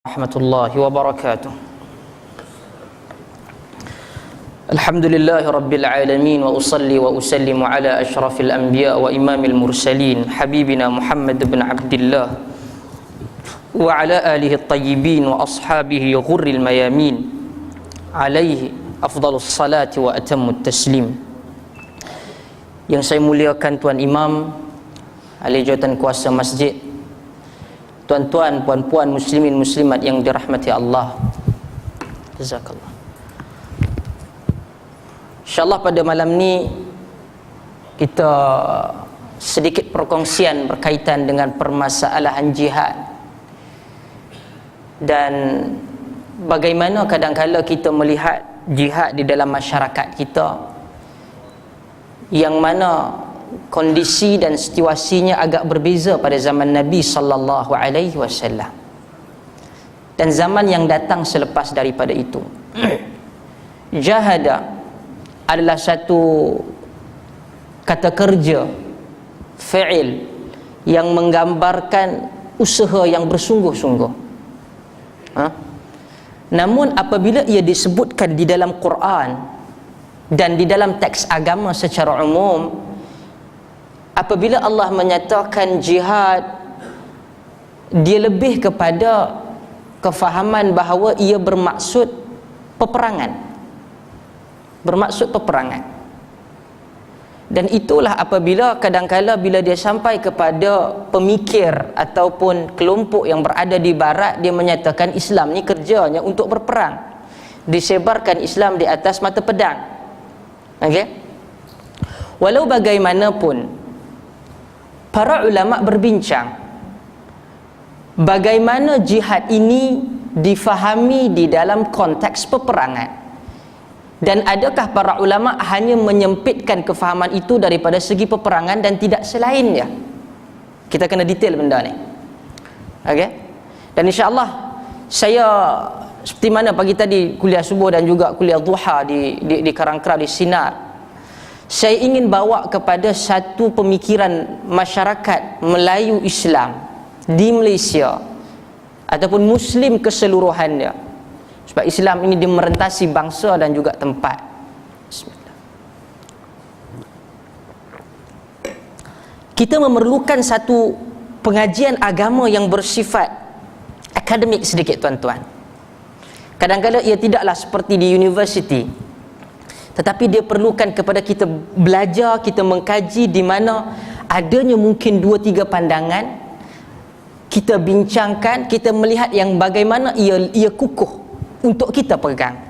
Warahmatullahi wabarakatuh. Alhamdulillahi rabbil alamin wa usalli wa usallimu ala asyrafil anbiya wa imamil mursalin habibina Muhammad bin Abdullah wa ala alihi at-tayyibin wa ashabihi ghurril mayamin alaihi afdalus salati wa atammut taslim. Yang saya muliakan Tuan Imam, ahli jawatan kuasa masjid, tuan-tuan, puan-puan, muslimin, muslimat yang dirahmati Allah, jazakallah. InsyaAllah pada malam ni kita sedikit perkongsian berkaitan dengan permasalahan jihad dan bagaimana kadang-kala kita melihat jihad di dalam masyarakat kita, yang mana kondisi dan situasinya agak berbeza pada zaman Nabi sallallahu alaihi wasallam dan zaman yang datang selepas daripada itu. Jahada adalah satu kata kerja, fi'il, yang menggambarkan usaha yang bersungguh-sungguh. Namun apabila ia disebutkan di dalam Quran dan di dalam teks agama secara umum, apabila Allah menyatakan jihad, dia lebih kepada kefahaman bahawa ia bermaksud peperangan. Dan itulah apabila kadang-kala bila dia sampai kepada pemikir ataupun kelompok yang berada di barat, dia menyatakan Islam ni kerjanya untuk berperang, disebarkan Islam di atas mata pedang. Okey? Walau bagaimanapun, para ulama berbincang bagaimana jihad ini difahami di dalam konteks peperangan, dan adakah para ulama hanya menyempitkan kefahaman itu daripada segi peperangan dan tidak selainnya. Kita kena detail benda ni. Okey? Dan insya-Allah saya seperti mana pagi tadi kuliah subuh dan juga kuliah duha di Karangkra, di Sinar, saya ingin bawa kepada satu pemikiran masyarakat Melayu Islam di Malaysia ataupun Muslim keseluruhannya, sebab Islam ini dia merentasi bangsa dan juga tempat. Bismillah. Kita memerlukan satu pengajian agama yang bersifat akademik sedikit, tuan-tuan. Kadang-kadang ia tidaklah seperti di universiti, tetapi dia perlukan kepada kita belajar, kita mengkaji di mana adanya mungkin 2-3 pandangan, kita bincangkan, kita melihat yang bagaimana ia kukuh untuk kita pegang.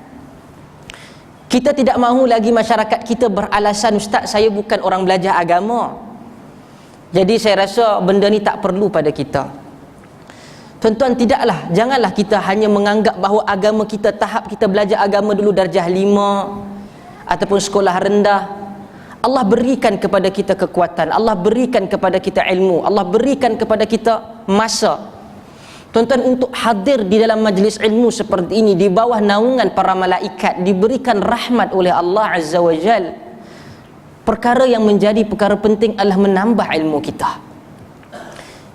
Kita tidak mahu lagi masyarakat kita beralasan, Ustaz, saya bukan orang belajar agama, jadi saya rasa benda ni tak perlu pada kita. Tuan-tuan, janganlah kita hanya menganggap bahawa agama kita, tahap kita belajar agama dulu darjah 5 ataupun sekolah rendah. Allah berikan kepada kita kekuatan, Allah berikan kepada kita ilmu, Allah berikan kepada kita masa, tuan-tuan, untuk hadir di dalam majlis ilmu seperti ini di bawah naungan para malaikat, diberikan rahmat oleh Allah Azza wa Jal. Perkara yang menjadi perkara penting adalah menambah ilmu kita.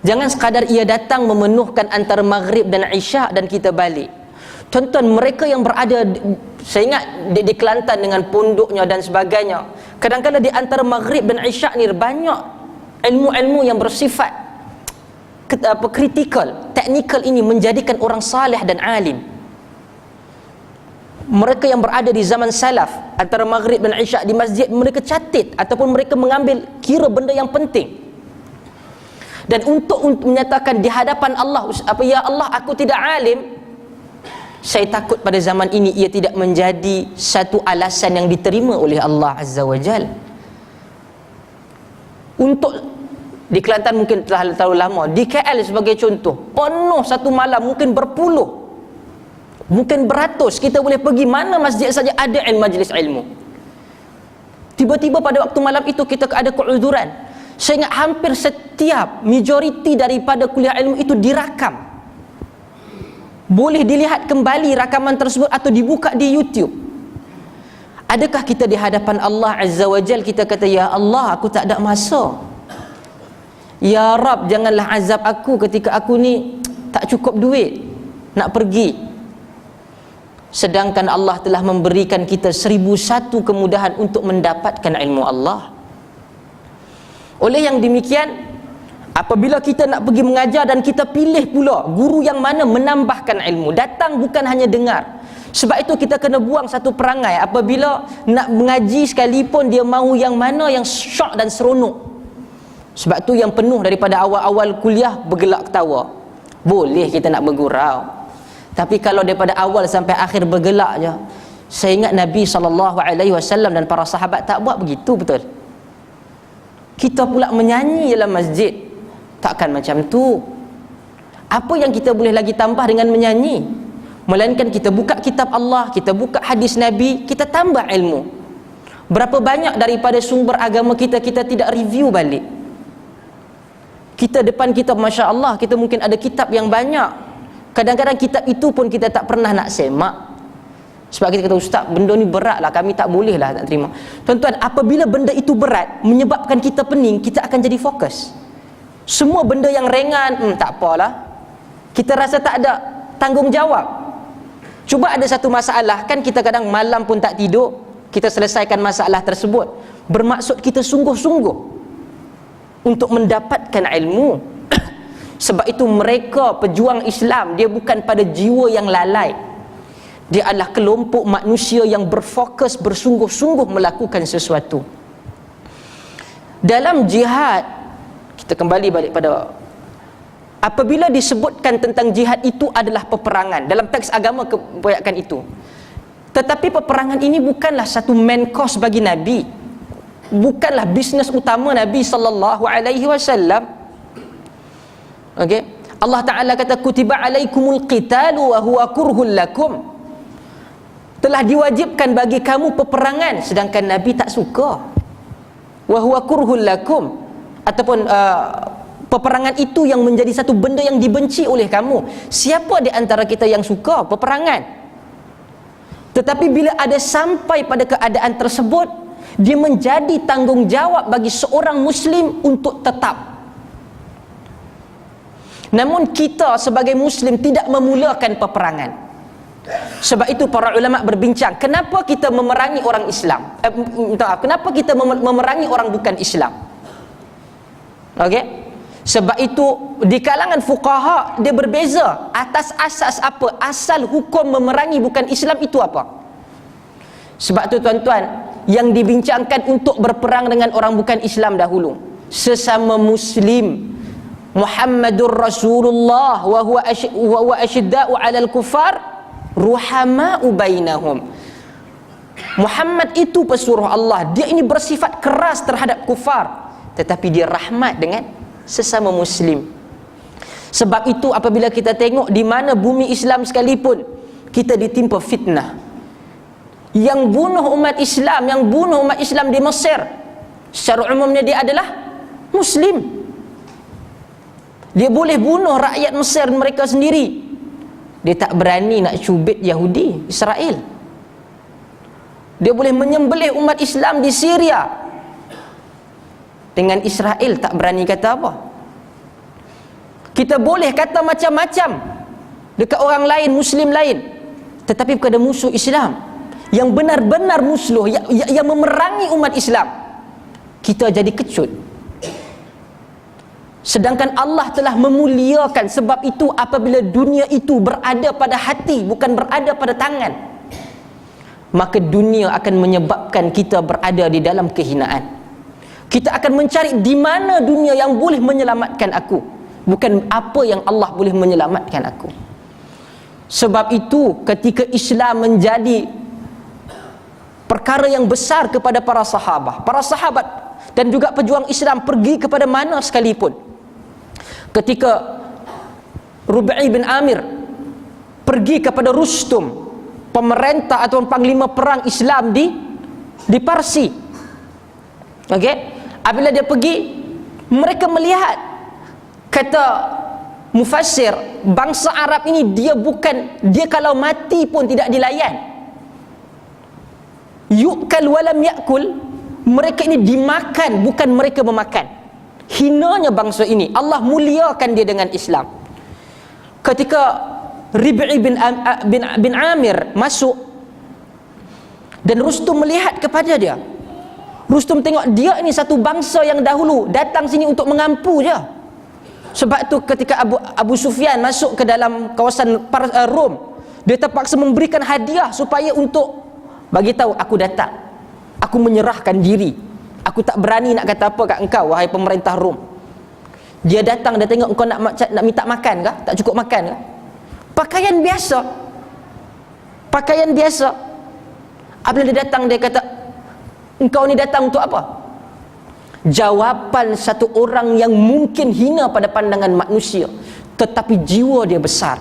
Jangan sekadar ia datang memenuhkan antara maghrib dan isyak dan kita balik. Tuan-tuan, mereka yang berada, saya ingat di Kelantan dengan pondoknya dan sebagainya, kadang-kadang di antara maghrib dan isyak ni banyak ilmu-ilmu yang bersifat kritikal, teknikal, ini menjadikan orang salih dan alim. Mereka yang berada di zaman salaf, antara maghrib dan isyak di masjid, mereka catat ataupun mereka mengambil kira benda yang penting. Dan untuk menyatakan di hadapan Allah, ya Allah, aku tidak alim, saya takut pada zaman ini ia tidak menjadi satu alasan yang diterima oleh Allah Azza wa Jal. Untuk di Kelantan mungkin telah terlalu lama, di KL sebagai contoh, penuh satu malam, mungkin berpuluh, mungkin beratus, kita boleh pergi mana masjid saja ada majlis ilmu. Tiba-tiba pada waktu malam itu kita ada keuzuran. Saya ingat hampir setiap, majoriti daripada kuliah ilmu itu dirakam. Boleh dilihat kembali rakaman tersebut atau dibuka di YouTube. Adakah kita di hadapan Allah Azza wa Jal kita kata, ya Allah, aku tak ada masa, ya Rab, janganlah azab aku ketika aku ni tak cukup duit, nak pergi, sedangkan Allah telah memberikan kita 1001 kemudahan untuk mendapatkan ilmu Allah. Oleh yang demikian, apabila kita nak pergi mengajar dan kita pilih pula guru yang mana menambahkan ilmu, datang bukan hanya dengar. Sebab itu kita kena buang satu perangai, apabila nak mengaji sekalipun dia mahu yang mana yang syok dan seronok. Sebab tu yang penuh daripada awal-awal kuliah bergelak ketawa. Boleh kita nak bergurau, tapi kalau daripada awal sampai akhir bergelak je, saya ingat Nabi SAW dan para sahabat tak buat begitu, betul? Kita pula menyanyi dalam masjid, takkan macam tu. Apa yang kita boleh lagi tambah dengan menyanyi? Melainkan kita buka kitab Allah, kita buka hadis Nabi, kita tambah ilmu. Berapa banyak daripada sumber agama kita tidak review balik. Kita depan kitab, Masya Allah, kita mungkin ada kitab yang banyak. Kadang-kadang kitab itu pun kita tak pernah nak semak. Sebab kita kata, Ustaz, benda ni berat lah, kami tak boleh lah nak terima. Tuan-tuan, apabila benda itu berat, menyebabkan kita pening, kita akan jadi fokus. Semua benda yang ringan, tak apalah, kita rasa tak ada tanggungjawab. Cuba ada satu masalah, kan kita kadang malam pun tak tidur, kita selesaikan masalah tersebut, bermaksud kita sungguh-sungguh untuk mendapatkan ilmu. Sebab itu mereka pejuang Islam, dia bukan pada jiwa yang lalai, dia adalah kelompok manusia yang berfokus, bersungguh-sungguh melakukan sesuatu. Dalam jihad, kita kembali balik pada, apabila disebutkan tentang jihad itu adalah peperangan, dalam teks agama kebanyakan itu. Tetapi peperangan ini bukanlah satu main course bagi Nabi, bukanlah bisnes utama Nabi SAW. Okey, Allah Ta'ala kata, kutiba alaikumul qitalu wa huwa kurhul lakum, telah diwajibkan bagi kamu peperangan, sedangkan Nabi tak suka. Wa huwa kurhul lakum, ataupun peperangan itu yang menjadi satu benda yang dibenci oleh kamu. Siapa di antara kita yang suka peperangan? Tetapi bila ada sampai pada keadaan tersebut, dia menjadi tanggungjawab bagi seorang Muslim untuk tetap. Namun kita sebagai Muslim tidak memulakan peperangan. Sebab itu para ulama berbincang, kenapa kita memerangi orang Islam? Kenapa kita memerangi orang bukan Islam? Okey? Sebab itu di kalangan fuqaha dia berbeza atas asas apa, asal hukum memerangi bukan Islam itu apa. Sebab tu tuan-tuan, yang dibincangkan untuk berperang dengan orang bukan Islam dahulu, sesama Muslim, Muhammadur Rasulullah wa huwa asyidda'u 'alal kuffar ruhama'u bainahum. Muhammad itu pesuruh Allah, dia ini bersifat keras terhadap kufar, tetapi dia rahmat dengan sesama Muslim. Sebab itu apabila kita tengok di mana bumi Islam sekalipun kita ditimpa fitnah, yang bunuh umat Islam di Mesir secara umumnya dia adalah Muslim. Dia boleh bunuh rakyat Mesir mereka sendiri, dia tak berani nak cubit Yahudi Israel. Dia boleh menyembelih umat Islam di Syria, dengan Israel tak berani kata apa. Kita boleh kata macam-macam dekat orang lain, Muslim lain, tetapi kepada musuh Islam yang benar-benar musuh, yang memerangi umat Islam, kita jadi kecut. Sedangkan Allah telah memuliakan. Sebab itu apabila dunia itu berada pada hati, bukan berada pada tangan, maka dunia akan menyebabkan kita berada di dalam kehinaan. Kita akan mencari di mana dunia yang boleh menyelamatkan aku, bukan apa yang Allah boleh menyelamatkan aku. Sebab itu ketika Islam menjadi perkara yang besar kepada para sahabat dan juga pejuang Islam pergi kepada mana sekalipun. Ketika Rubai bin Amir pergi kepada Rustum, pemerintah atau panglima perang Islam di Parsi. Okey, apabila dia pergi, mereka melihat, kata mufassir, bangsa Arab ini dia kalau mati pun tidak dilayan. Yu'kal walam ya'kul, mereka ini dimakan, bukan mereka memakan. Hinanya bangsa ini, Allah muliakan dia dengan Islam. Ketika Rib'i bin Amir masuk, dan Rustum melihat kepada dia. Rustum tengok dia ni satu bangsa yang dahulu datang sini untuk mengampu je. Sebab tu ketika Abu Sufyan masuk ke dalam kawasan Rom, dia terpaksa memberikan hadiah supaya untuk bagi tahu, aku datang, aku menyerahkan diri, aku tak berani nak kata apa kat engkau wahai pemerintah Rom. Dia datang, dia tengok engkau nak minta makan ke? Tak cukup makan ke? Pakaian biasa. Pakaian biasa. Apabila dia datang, dia kata, engkau ni datang untuk apa? Jawapan satu orang yang mungkin hina pada pandangan manusia, tetapi jiwa dia besar.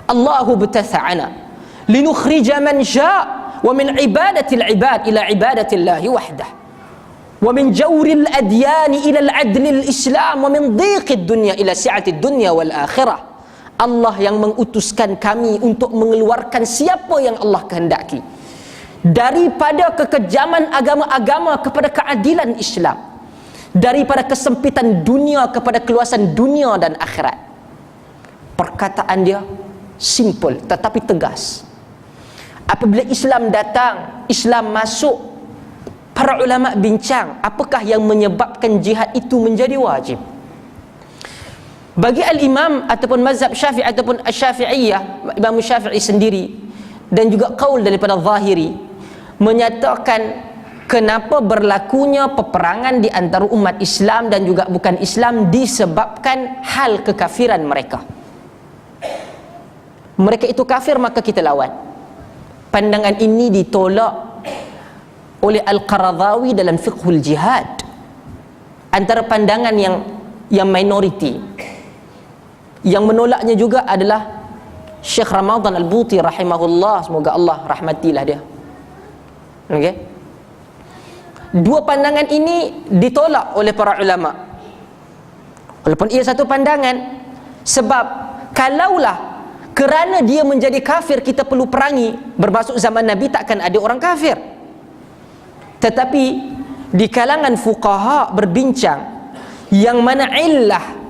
Allahu batatha'ana linukhrija man sya' wa min ibadatil ibad ila ibadatillahi wahdah, wa min jawril adyani ila al-adlil islam, wa min dhiqid dunya ila si'atid dunya wal akhirah. Allah yang mengutuskan kami untuk mengeluarkan siapa yang Allah kehendaki daripada kekejaman agama-agama kepada keadilan Islam, daripada kesempitan dunia kepada keluasan dunia dan akhirat. Perkataan dia simple tetapi tegas. Apabila Islam datang, Islam masuk, para ulama bincang apakah yang menyebabkan jihad itu menjadi wajib. Bagi al-imam ataupun mazhab Syafi'i ataupun Asy-Syafi'iyah, Imam Syafi'i sendiri dan juga qaul daripada Zahiri menyatakan kenapa berlakunya peperangan di antara umat Islam dan juga bukan Islam disebabkan hal kekafiran mereka. Mereka itu kafir, maka kita lawan. Pandangan ini ditolak oleh Al-Qaradhawi dalam Fiqhul Jihad. Antara pandangan yang minoriti. Yang menolaknya juga adalah Syekh Ramadan Al-Buti rahimahullah, semoga Allah rahmatilah dia. Okey. Dua pandangan ini ditolak oleh para ulama. Walaupun ia satu pandangan, sebab kalaulah kerana dia menjadi kafir kita perlu perangi, bermaksud zaman Nabi takkan ada orang kafir. Tetapi di kalangan fuqaha berbincang yang mana illah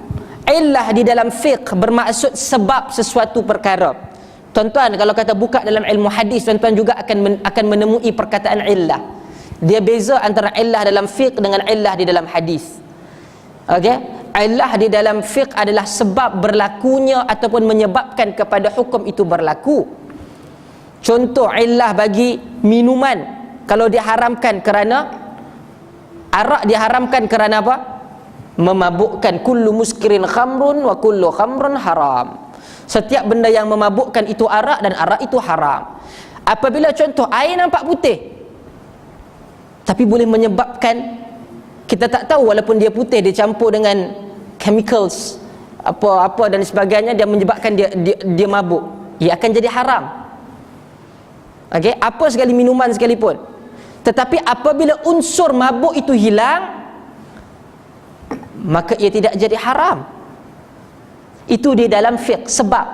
di dalam fiqh bermaksud sebab sesuatu perkara. Tuan-tuan kalau kata buka dalam ilmu hadis, tuan-tuan juga akan menemui perkataan illah. Dia beza antara illah dalam fiqh dengan illah di dalam hadis. Okey? Illah di dalam fiqh adalah sebab berlakunya ataupun menyebabkan kepada hukum itu berlaku. Contoh illah bagi minuman, kalau diharamkan kerana arak, diharamkan kerana apa? Memabukkan. Kullu muskirin khamrun wa kullu khamrun haram. Setiap benda yang memabukkan itu arak dan arak itu haram. Apabila contoh air nampak putih tapi boleh menyebabkan, kita tak tahu, walaupun dia putih dia campur dengan chemicals apa dan sebagainya, dia menyebabkan dia mabuk, ia akan jadi haram. Okey, apa sekali minuman sekalipun. Tetapi apabila unsur mabuk itu hilang, maka ia tidak jadi haram. Itu di dalam fiqh. Sebab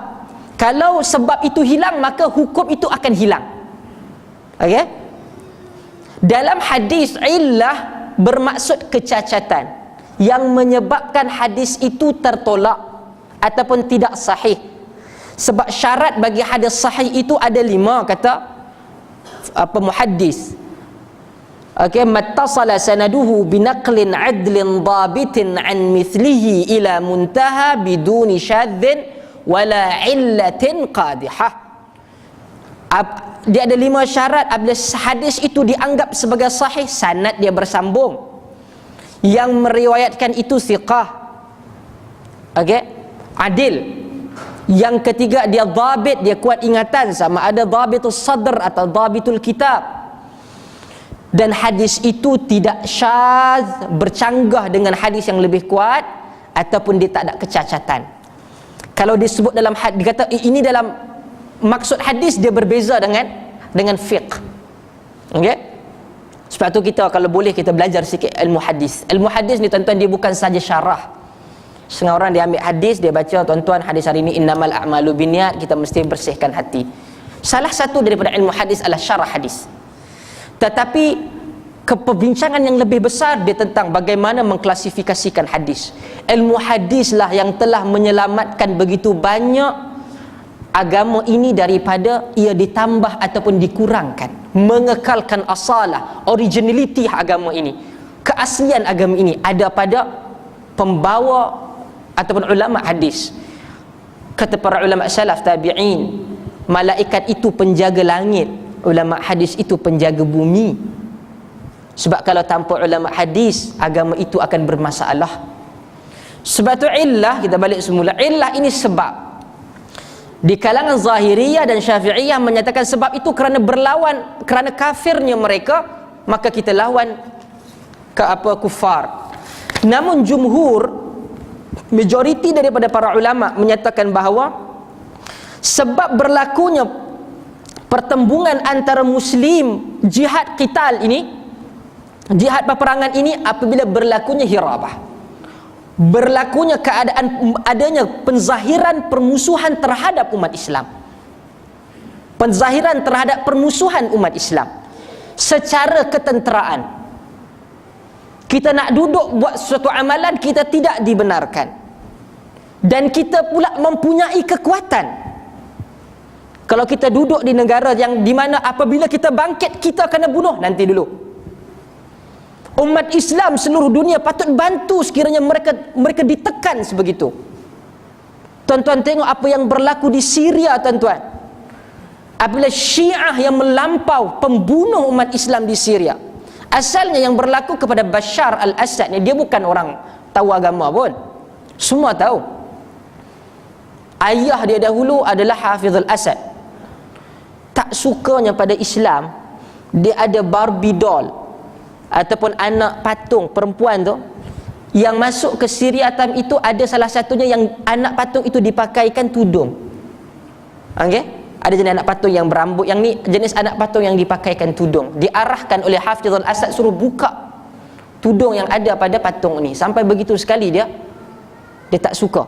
kalau sebab itu hilang, maka hukum itu akan hilang. Okey? Dalam hadis, illah bermaksud kecacatan yang menyebabkan hadis itu tertolak ataupun tidak sahih. Sebab syarat bagi hadis sahih itu ada 5, kata muhaddis. Okey, mattasala sanaduhu binaqlin adlin dhabitin an mithlihi ila muntaha biduni syadzin wala illatin qadihah. Dia ada 5 syarat. Apabila hadis itu dianggap sebagai sahih, sanad dia bersambung, yang meriwayatkan itu thiqah, okey, adil. Yang ketiga, dia dhabit, dia kuat ingatan, sama ada dhabitus sadr atau dhabitul kitab. Dan hadis itu tidak syadz, bercanggah dengan hadis yang lebih kuat, ataupun dia tak ada kecacatan. Kalau disebut dalam hadis, dikata ini dalam maksud hadis, dia berbeza dengan fiqh. Okey? Sebab tu kita kalau boleh kita belajar sikit ilmu hadis. Ilmu hadis ni tuan-tuan, dia bukan saja syarah. Setengah orang dia ambil hadis, dia baca, tuan-tuan hadis hari ni innamal a'malu binniyat, kita mesti bersihkan hati. Salah satu daripada ilmu hadis adalah syarah hadis. Tetapi keperbincangan yang lebih besar dia tentang bagaimana mengklasifikasikan hadis. Ilmu hadislah yang telah menyelamatkan begitu banyak agama ini daripada ia ditambah ataupun dikurangkan, mengekalkan asalah, originality agama ini, keaslian agama ini ada pada pembawa ataupun ulama hadis. Kata para ulama salaf tabi'in, malaikat itu penjaga langit, ulama hadis itu penjaga bumi. Sebab kalau tanpa ulama hadis, agama itu akan bermasalah. Sebab tu illah, kita balik semula, illah ini sebab. Di kalangan Zahiriyah dan Syafi'iyah menyatakan sebab itu kerana berlawan, kerana kafirnya mereka, maka kita lawan kufar. Namun jumhur, majoriti daripada para ulama menyatakan bahawa sebab berlakunya pertembungan antara muslim, jihad qital ini, jihad peperangan ini apabila berlakunya hirabah, berlakunya keadaan adanya penzahiran permusuhan terhadap umat Islam, penzahiran terhadap permusuhan umat Islam secara ketenteraan. Kita nak duduk buat suatu amalan, kita tidak dibenarkan, dan kita pula mempunyai kekuatan. Kalau kita duduk di negara yang di mana apabila kita bangkit, kita kena bunuh nanti dulu. Umat Islam seluruh dunia patut bantu sekiranya mereka ditekan sebegitu. Tuan-tuan tengok apa yang berlaku di Syria, tuan-tuan. Apabila Syiah yang melampau pembunuh umat Islam di Syria. Asalnya yang berlaku kepada Bashar al-Assad ni, dia bukan orang tahu agama pun. Semua tahu. Ayah dia dahulu adalah Hafiz al-Assad. Tak sukanya pada Islam, dia ada Barbie doll ataupun anak patung perempuan tu yang masuk ke Syria time itu, ada salah satunya yang anak patung itu dipakaikan tudung. Okey, ada jenis anak patung yang berambut, yang ni jenis anak patung yang dipakaikan tudung. Diarahkan oleh Hafiz al-Assad suruh buka tudung yang ada pada patung ni. Sampai begitu sekali dia tak suka.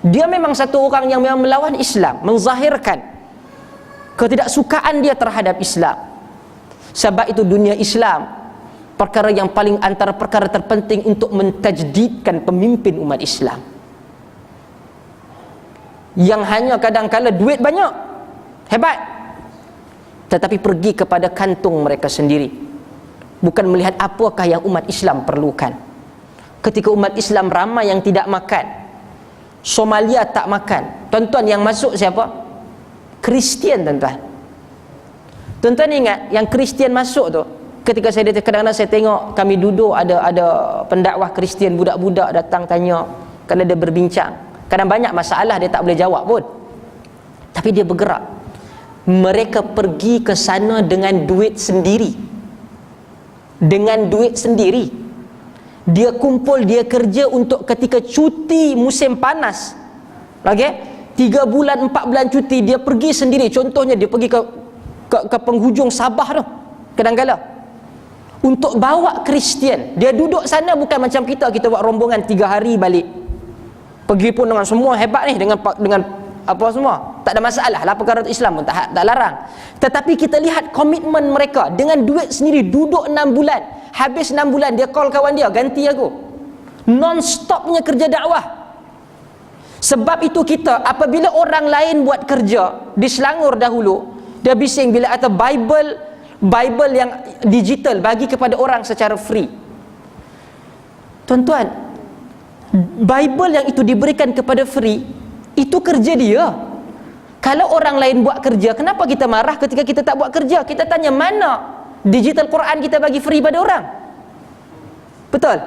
Dia memang satu orang yang memang melawan Islam, menzahirkan ketidaksukaan dia terhadap Islam. Sebab itu dunia Islam, perkara yang paling antara perkara terpenting untuk mentajdidkan pemimpin umat Islam, yang hanya kadang-kala duit banyak, hebat, tetapi pergi kepada kantung mereka sendiri, bukan melihat apakah yang umat Islam perlukan. Ketika umat Islam ramai yang tidak makan, Somalia tak makan, tuan-tuan yang masuk siapa? Kristian, tuan-tuan. Tuan-tuan ingat yang Kristian masuk tu, ketika saya kadang-kadang saya tengok, kami duduk, ada pendakwah Kristian, budak-budak datang tanya, kerana dia berbincang, kadang banyak masalah dia tak boleh jawab pun, tapi dia bergerak. Mereka pergi ke sana dengan duit sendiri, dengan duit sendiri. Dia kumpul, dia kerja untuk ketika cuti musim panas, okey, 3 bulan 4 bulan cuti, dia pergi sendiri. Contohnya dia pergi ke penghujung Sabah tu kadang-kala untuk bawa Kristian. Dia duduk sana bukan macam kita buat rombongan 3 hari balik. Pergi pun dengan semua hebat ni, dengan apa semua, tak ada masalah lah, perkara Islam pun tak larang. Tetapi kita lihat komitmen mereka dengan duit sendiri. Duduk 6 bulan, habis 6 bulan dia call kawan dia, ganti aku, non-stopnya kerja dakwah. Sebab itu kita, apabila orang lain buat kerja di Selangor dahulu, dia bising bila ada Bible yang digital bagi kepada orang secara free. Tuan-tuan, Bible yang itu diberikan kepada free, itu kerja dia. Kalau orang lain buat kerja, kenapa kita marah ketika kita tak buat kerja? Kita tanya, mana digital Quran kita bagi free pada orang? Betul?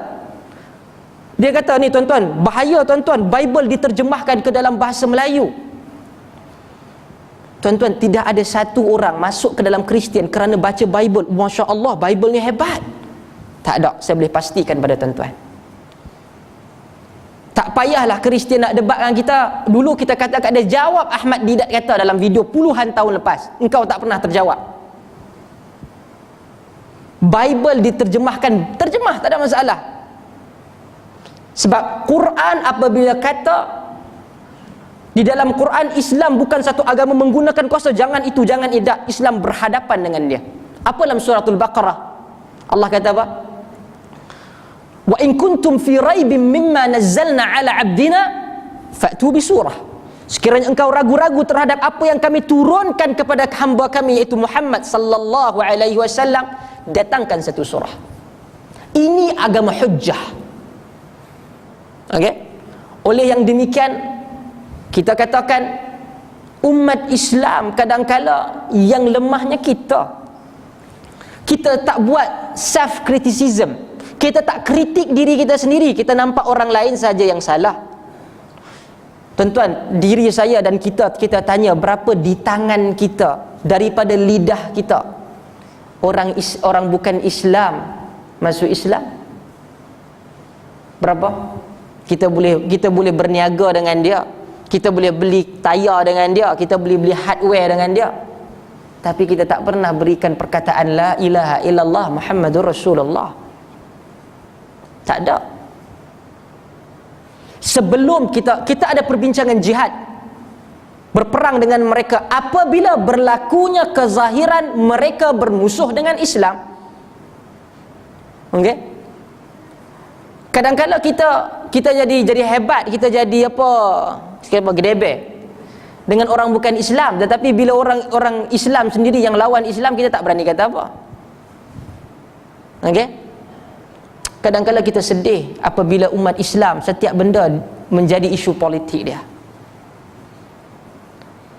Dia kata ni, tuan-tuan, bahaya tuan-tuan, Bible diterjemahkan ke dalam bahasa Melayu. Tuan-tuan, tidak ada satu orang masuk ke dalam Kristian kerana baca Bible, Masya Allah, Bible ni hebat. Tak ada, saya boleh pastikan pada tuan-tuan. Tak payahlah Kristian nak debat dengan kita. Dulu kita katakan ada jawab Ahmad Didat kata dalam video puluhan tahun lepas, engkau tak pernah terjawab. Bible diterjemahkan, terjemah, tak ada masalah. Sebab Quran apabila kata di dalam Quran, Islam bukan satu agama menggunakan kuasa, jangan itu, jangan idak. Islam berhadapan dengan dia. Apa dalam suratul Baqarah? Allah kata apa? Wa in kuntum fi raibin mimma nazzalna ala abdina fa'tu bi surah. Sekiranya engkau ragu-ragu terhadap apa yang kami turunkan kepada hamba kami, yaitu Muhammad sallallahu alaihi wasallam, datangkan satu surah. Ini agama hujjah. Okey? Oleh yang demikian, kita katakan umat Islam kadang-kala yang lemahnya kita tak buat self criticism. Kita tak kritik diri kita sendiri. Kita nampak orang lain saja yang salah. Tuan-tuan, diri saya dan kita tanya berapa di tangan kita daripada lidah kita orang bukan Islam masuk Islam? Berapa? Kita boleh berniaga dengan dia, kita boleh beli tayar dengan dia, kita boleh beli hardware dengan dia, tapi kita tak pernah berikan perkataan la ilaha illallah Muhammadur Rasulullah. Tak ada. Sebelum kita ada perbincangan jihad, berperang dengan mereka, apabila berlakunya kezahiran mereka bermusuh dengan Islam. Okey? Kadang-kadang kita jadi hebat, kita jadi gedebe dengan orang bukan Islam, tetapi bila orang Islam sendiri yang lawan Islam, kita tak berani kata apa. Okey? Kadang-kadang kita sedih apabila umat Islam setiap benda menjadi isu politik dia.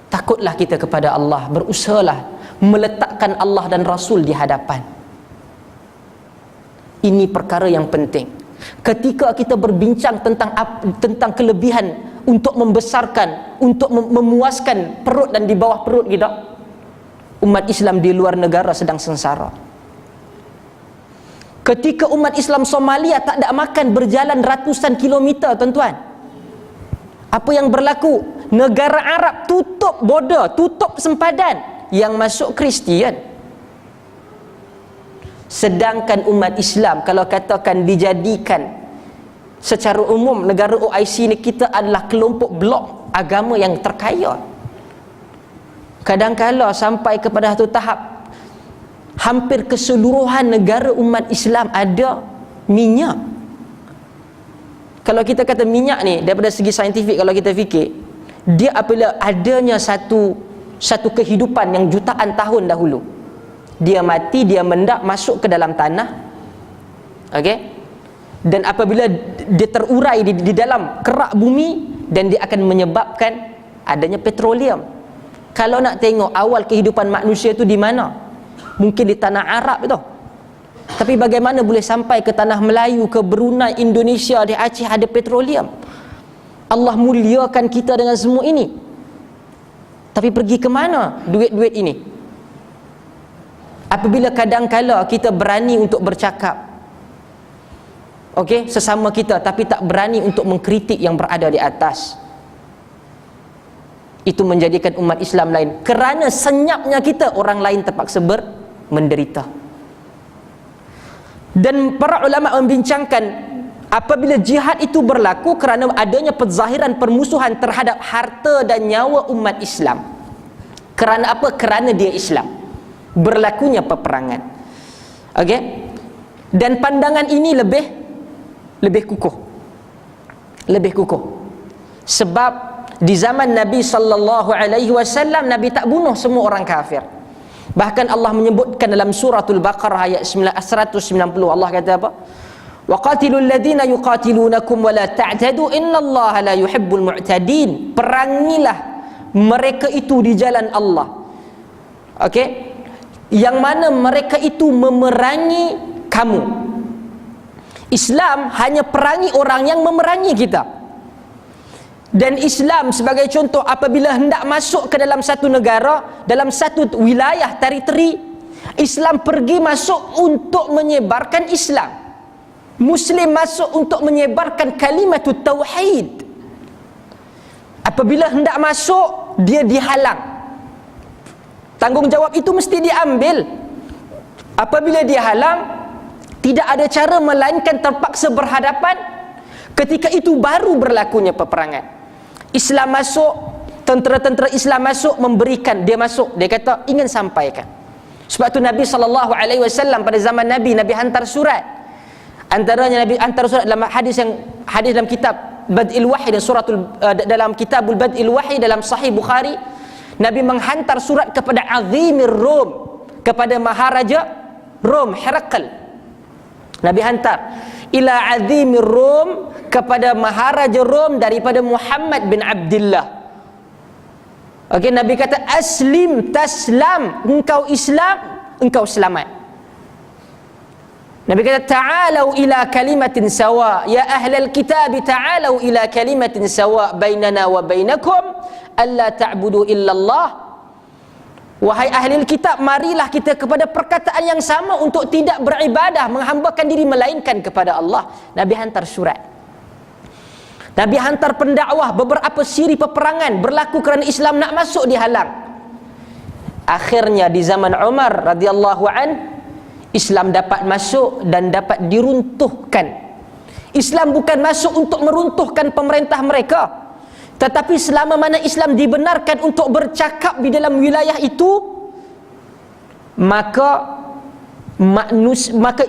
Takutlah kita kepada Allah, berusahalah meletakkan Allah dan Rasul di hadapan. Ini perkara yang penting. Ketika kita berbincang tentang kelebihan untuk membesarkan, untuk memuaskan perut dan di bawah perut kita, umat Islam di luar negara sedang sengsara. Ketika umat Islam Somalia tak ada makan, berjalan ratusan kilometer, tuan-tuan, apa yang berlaku? Negara Arab tutup border, tutup sempadan, yang masuk Kristian. Sedangkan umat Islam, kalau katakan dijadikan secara umum, negara OIC ni, kita adalah kelompok blok agama yang terkaya. Kadang-kadang sampai kepada satu tahap, hampir keseluruhan negara umat Islam ada minyak. Kalau kita kata minyak ni, daripada segi saintifik, kalau kita fikir, dia apabila adanya satu kehidupan yang jutaan tahun dahulu, dia mati, dia mendak, masuk ke dalam tanah, okey, dan apabila dia terurai di dalam kerak bumi, dan dia akan menyebabkan adanya petroleum. Kalau nak tengok awal kehidupan manusia itu di mana, mungkin di tanah Arab itu. Tapi bagaimana boleh sampai ke tanah Melayu, ke Brunei, Indonesia, di Aceh ada petroleum? Allah muliakan kita dengan semua ini. Tapi pergi ke mana duit-duit ini? Apabila kadang-kala kita berani untuk bercakap, okey, sesama kita, tapi tak berani untuk mengkritik yang berada di atas, itu menjadikan umat Islam lain, kerana senyapnya kita, orang lain terpaksa menderita. Dan para ulama membincangkan, apabila jihad itu berlaku kerana adanya penzahiran permusuhan terhadap harta dan nyawa umat Islam. Kerana apa? Kerana dia Islam, berlakunya peperangan. Okey? Dan pandangan ini lebih kukuh. Lebih kukuh. Sebab di zaman Nabi sallallahu alaihi wasallam, Nabi tak bunuh semua orang kafir. Bahkan Allah menyebutkan dalam suratul Baqarah ayat 190, Allah kata apa? Wa qatilul ladzina yuqatilunakum wa la ta'tadu innallaha la yuhibbul mu'tadin. Perangilah mereka itu di jalan Allah. Okey? Yang mana mereka itu memerangi kamu. Islam hanya perangi orang yang memerangi kita. Dan Islam sebagai contoh, apabila hendak masuk ke dalam satu negara, dalam satu wilayah, teritori, Islam pergi masuk untuk menyebarkan Islam. Muslim masuk untuk menyebarkan kalimatut tauhid. Apabila hendak masuk, dia dihalang. Tanggungjawab itu mesti diambil. Apabila dihalang, tidak ada cara melainkan terpaksa berhadapan. Ketika itu baru berlakunya peperangan. Islam masuk, tentera-tentera Islam masuk, memberikan, dia masuk, dia kata ingin sampaikan. Sebab tu Nabi SAW pada zaman Nabi hantar surat. Antaranya Nabi hantar surat dalam hadis dalam kitab Bad'il Wahyi dan dalam kitabul Bad'il Wahyi dalam Sahih Bukhari, Nabi menghantar surat kepada Azimir Rom, kepada Maharaja Rom, Herakl. Nabi hantar ila Azimir Rom, kepada Maharaja Rom daripada Muhammad bin Abdullah. Okey, Nabi kata aslim taslam, engkau Islam, engkau selamat. Nabi kata ta'alau ila kalimatin sawa, ya ahlal kitab ta'alau ila kalimatin sawa bainana wa bainakum alla ta'budu illallah. Wahai ahli kitab, marilah kita kepada perkataan yang sama untuk tidak beribadah, menghambakan diri melainkan kepada Allah. Nabi hantar surat, Nabi hantar pendakwah, beberapa siri peperangan berlaku kerana Islam nak masuk dihalang. Akhirnya di zaman Umar radhiyallahu an, Islam dapat masuk dan dapat diruntuhkan. Islam bukan masuk untuk meruntuhkan pemerintah mereka, tetapi selama mana Islam dibenarkan untuk bercakap di dalam wilayah itu, maka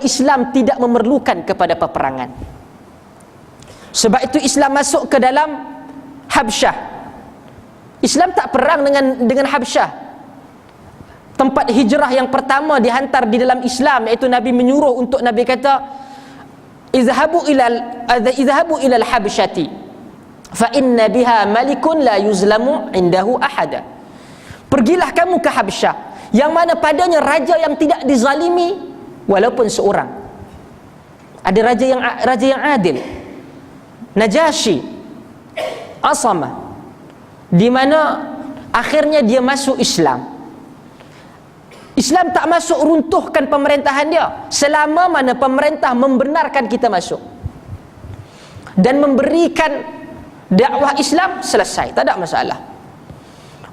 Islam tidak memerlukan kepada peperangan. Sebab itu Islam masuk ke dalam Habsyah. Islam tak perang dengan Habsyah. Tempat hijrah yang pertama dihantar di dalam Islam, iaitu Nabi menyuruh untuk, Nabi kata izhabu ila al-habsyati fa inna biha malikun la yuzlamu indahu ahada. Pergilah kamu ke Habsyah, yang mana padanya raja yang tidak dizalimi walaupun seorang. Ada raja yang adil, Najasyi, Asama, di mana akhirnya dia masuk Islam. Islam tak masuk runtuhkan pemerintahan dia, selama mana pemerintah membenarkan kita masuk dan memberikan dakwah Islam, selesai, tak ada masalah.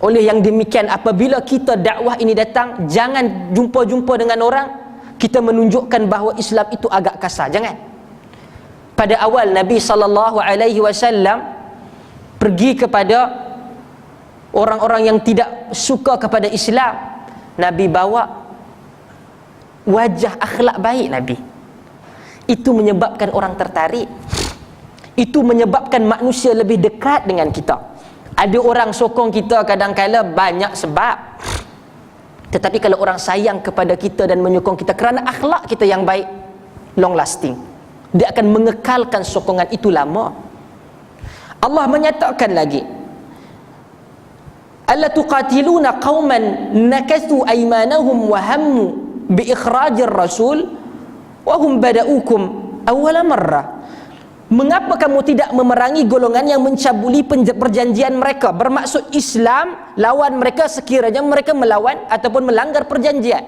Oleh yang demikian, apabila kita dakwah ini datang, jangan jumpa-jumpa dengan orang kita menunjukkan bahawa Islam itu agak kasar, jangan. Pada awal Nabi SAW pergi kepada orang-orang yang tidak suka kepada Islam, Nabi bawa wajah akhlak baik Nabi. Itu menyebabkan orang tertarik. Itu menyebabkan manusia lebih dekat dengan kita. Ada orang sokong kita kadang-kala banyak sebab, tetapi kalau orang sayang kepada kita dan menyokong kita kerana akhlak kita yang baik, long lasting, dia akan mengekalkan sokongan itu lama. Allah menyatakan lagi, alla tuqatiluna qauman nakathu aymanahum wa hammu bi ikhrajir rasul wa hum bada'ukum awwala marrah. Mengapa kamu tidak memerangi golongan yang mencabuli perjanjian mereka? Bermaksud Islam lawan mereka sekiranya mereka melawan ataupun melanggar perjanjian.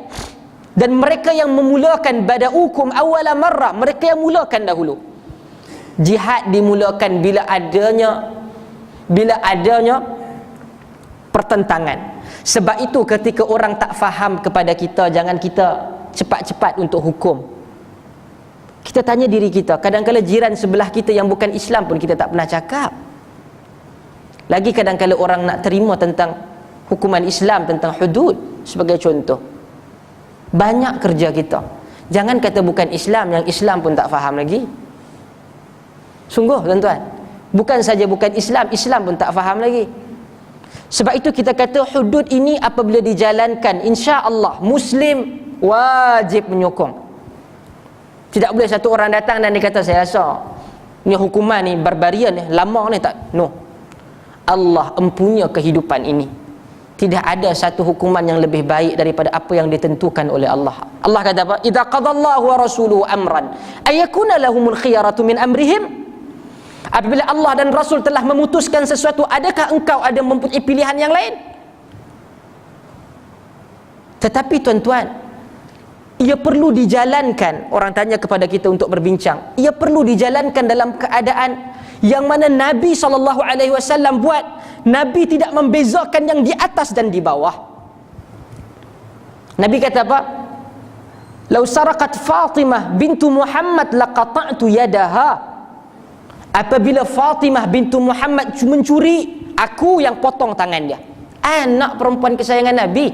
Dan mereka yang memulakan bada'ukum awwala marrah, mereka yang mulakan dahulu. Jihad dimulakan bila adanya pertentangan. Sebab itu ketika orang tak faham kepada kita, jangan kita cepat-cepat untuk hukum. Kita tanya diri kita, kadang-kala jiran sebelah kita yang bukan Islam pun kita tak pernah cakap. Lagi kadang-kala orang nak terima tentang hukuman Islam, tentang hudud sebagai contoh. Banyak kerja kita. Jangan kata bukan Islam, yang Islam pun tak faham lagi. Sungguh tuan-tuan, bukan saja bukan Islam, Islam pun tak faham lagi. Sebab itu kita kata hudud ini apabila dijalankan, insya-Allah Muslim wajib menyokong. Tidak boleh satu orang datang dan dia kata saya rasa ni hukuman ni barbarian ni, lama ni, tak. No. Allah empunya kehidupan ini. Tidak ada satu hukuman yang lebih baik daripada apa yang ditentukan oleh Allah. Allah kata apa? Idza qadallahu wa rasuluhu amran ayakuna lahumul khiyaratu min amrihim. Apabila Allah dan Rasul telah memutuskan sesuatu, adakah engkau ada mempunyai pilihan yang lain? Tetapi tuan-tuan, ia perlu dijalankan. Orang tanya kepada kita untuk berbincang, ia perlu dijalankan dalam keadaan yang mana Nabi SAW buat. Nabi tidak membezakan yang di atas dan di bawah. Nabi kata apa? Lau saraqat Fatimah bintu Muhammad laqata'tu yadaha. Apabila Fatimah bintu Muhammad mencuri, aku yang potong tangan dia. Anak perempuan kesayangan Nabi,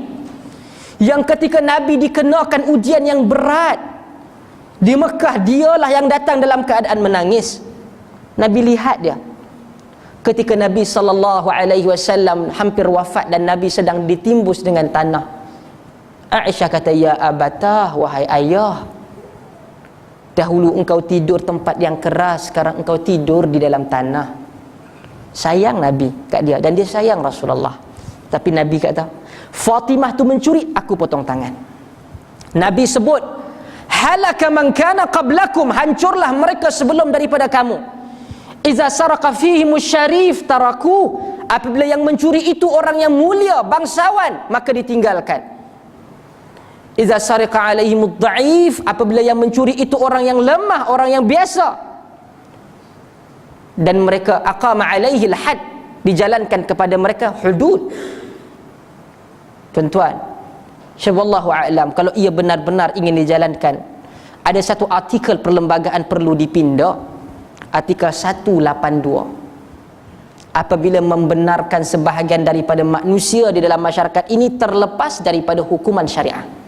yang ketika Nabi dikenakan ujian yang berat di Mekah, dialah yang datang dalam keadaan menangis. Nabi lihat dia, ketika Nabi SAW hampir wafat dan Nabi sedang ditimbus dengan tanah. Aisyah kata, ya abatah, wahai ayah, dahulu engkau tidur tempat yang keras, sekarang engkau tidur di dalam tanah. Sayang Nabi kat dia, dan dia sayang Rasulullah. Tapi Nabi kata, Fatimah tu mencuri, aku potong tangan. Nabi sebut, halaka man kana qablakum, hancurlah mereka sebelum daripada kamu. Iza saraka fihimus syarif taraku, apabila yang mencuri itu orang yang mulia, bangsawan, maka ditinggalkan. Iza sarika alaihimud dha'if, apabila yang mencuri itu orang yang lemah, orang yang biasa, dan mereka aqama alaihil had, dijalankan kepada mereka hudud. Tuan-tuan, wallahu a'lam, kalau ia benar-benar ingin dijalankan, ada satu artikel perlembagaan perlu dipindah, artikel 182. Apabila membenarkan sebahagian daripada manusia di dalam masyarakat ini terlepas daripada hukuman syariah.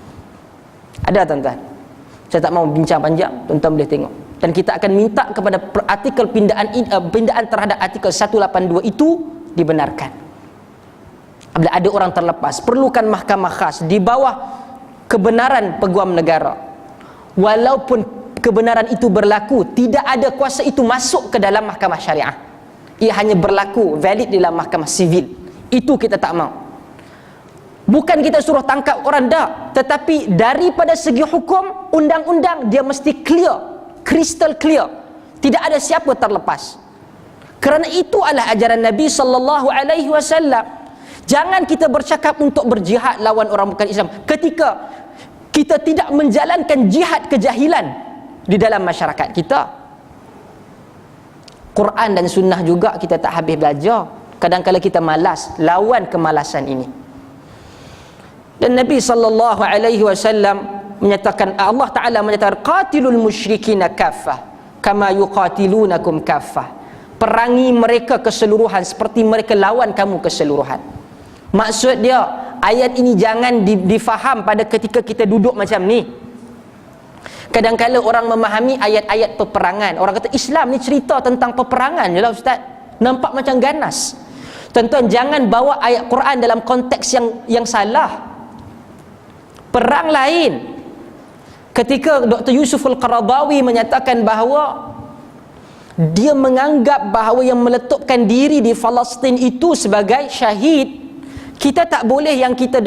Ada tuan-tuan, saya tak mau bincang panjang, tuan-tuan boleh tengok. Dan kita akan minta kepada artikel pindaan terhadap artikel 182 itu dibenarkan. Apabila ada orang terlepas, perlukan mahkamah khas di bawah kebenaran peguam negara. Walaupun kebenaran itu berlaku, tidak ada kuasa itu masuk ke dalam mahkamah syariah. Ia hanya berlaku valid dalam mahkamah sivil. Itu kita tak mau. Bukan kita suruh tangkap orang, dah, tetapi daripada segi hukum, undang-undang dia mesti clear, crystal clear. Tidak ada siapa terlepas. Kerana itu adalah ajaran Nabi SAW. Jangan kita bercakap untuk berjihad lawan orang bukan Islam ketika kita tidak menjalankan jihad kejahilan di dalam masyarakat kita. Quran dan sunnah juga kita tak habis belajar. Kadang-kadang kita malas, lawan kemalasan ini. Dan Nabi SAW menyatakan, Allah Ta'ala menyatakan, qatilul musyrikina kaffah kama yuqatilunakum kaffah. Perangi mereka keseluruhan seperti mereka lawan kamu keseluruhan. Maksud dia, ayat ini jangan difaham pada ketika kita duduk macam ni. Kadang-kadang orang memahami ayat-ayat peperangan, orang kata Islam ni cerita tentang peperangan je lah Ustaz, nampak macam ganas. Tuan-tuan, jangan bawa ayat Quran dalam konteks yang salah. Perang lain. Ketika Dr. Yusuf Al-Qaradawi menyatakan bahawa dia menganggap bahawa yang meletupkan diri di Palestin itu sebagai syahid, kita tak boleh yang kita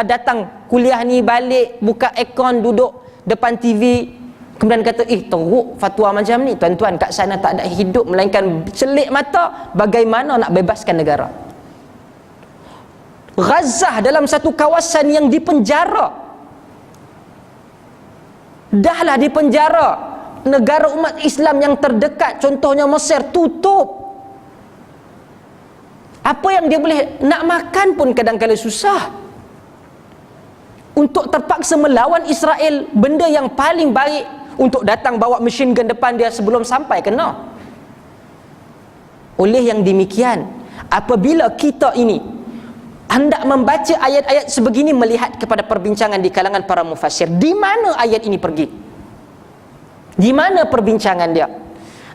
datang kuliah ni balik, buka aircon, duduk depan TV, kemudian kata, teruk fatwa macam ni. Tuan-tuan, kat sana tak ada hidup melainkan celik mata bagaimana nak bebaskan negara. Gaza dalam satu kawasan yang dipenjara, dahlah dipenjara. Negara umat Islam yang terdekat, contohnya Mesir, tutup. Apa yang dia boleh nak makan pun kadang-kadang susah. Untuk terpaksa melawan Israel, benda yang paling baik untuk datang bawa machine gun depan dia sebelum sampai kena. Oleh yang demikian, apabila kita ini hendak membaca ayat-ayat sebegini, melihat kepada perbincangan di kalangan para mufassir, di mana ayat ini pergi? Di mana perbincangan dia?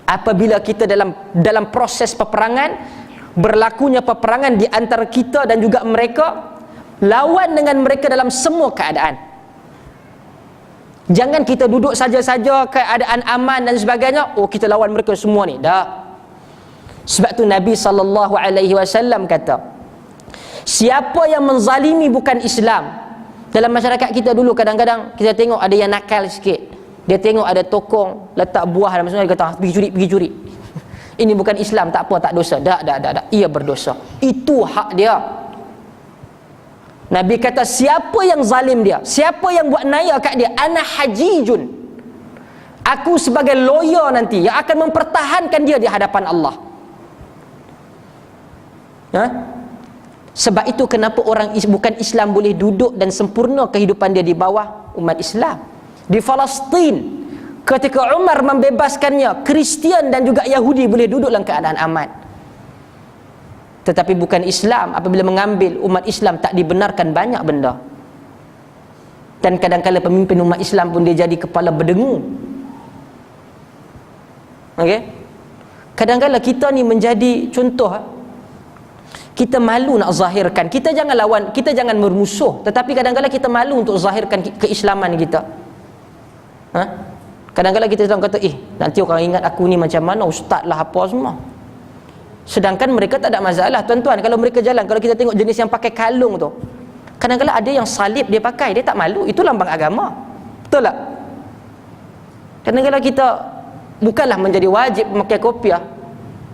Apabila kita dalam proses peperangan, berlakunya peperangan di antara kita dan juga mereka, lawan dengan mereka dalam semua keadaan. Jangan kita duduk saja-saja keadaan aman dan sebagainya, kita lawan mereka semua ni. Dah. Sebab tu Nabi SAW kata, siapa yang menzalimi bukan Islam. Dalam masyarakat kita dulu kadang-kadang kita tengok ada yang nakal sikit, dia tengok ada tokong letak buah dalam sungai, dia kata pergi curi. Ini bukan Islam, tak apa, tak dosa. Tak, ia berdosa. Itu hak dia. Nabi kata, siapa yang zalim dia, siapa yang buat naya kat dia, ana hajijun, aku sebagai lawyer nanti yang akan mempertahankan dia di hadapan Allah. Sebab itu kenapa orang bukan Islam boleh duduk dan sempurna kehidupan dia di bawah umat Islam. Di Palestin, ketika Umar membebaskannya, Kristian dan juga Yahudi boleh duduk dalam keadaan aman. Tetapi bukan Islam, apabila mengambil umat Islam tak dibenarkan banyak benda. Dan kadang-kadang pemimpin umat Islam pun dia jadi kepala berdengu. Okey? Kadang-kadang kita ni menjadi contoh, kita malu nak zahirkan. Kita jangan lawan, kita jangan bermusuh, tetapi kadang-kadang kita malu untuk zahirkan keislaman kita. Kadang-kadang kita kata, nanti orang ingat aku ni macam mana, ustaz lah apa semua. Sedangkan mereka tak ada masalah, tuan-tuan. Kalau mereka jalan, kalau kita tengok jenis yang pakai kalung tu, kadang-kadang ada yang salib dia pakai, dia tak malu, itu lambang agama. Betul tak? Kadang-kadang kita bukanlah menjadi wajib memakai kopiah,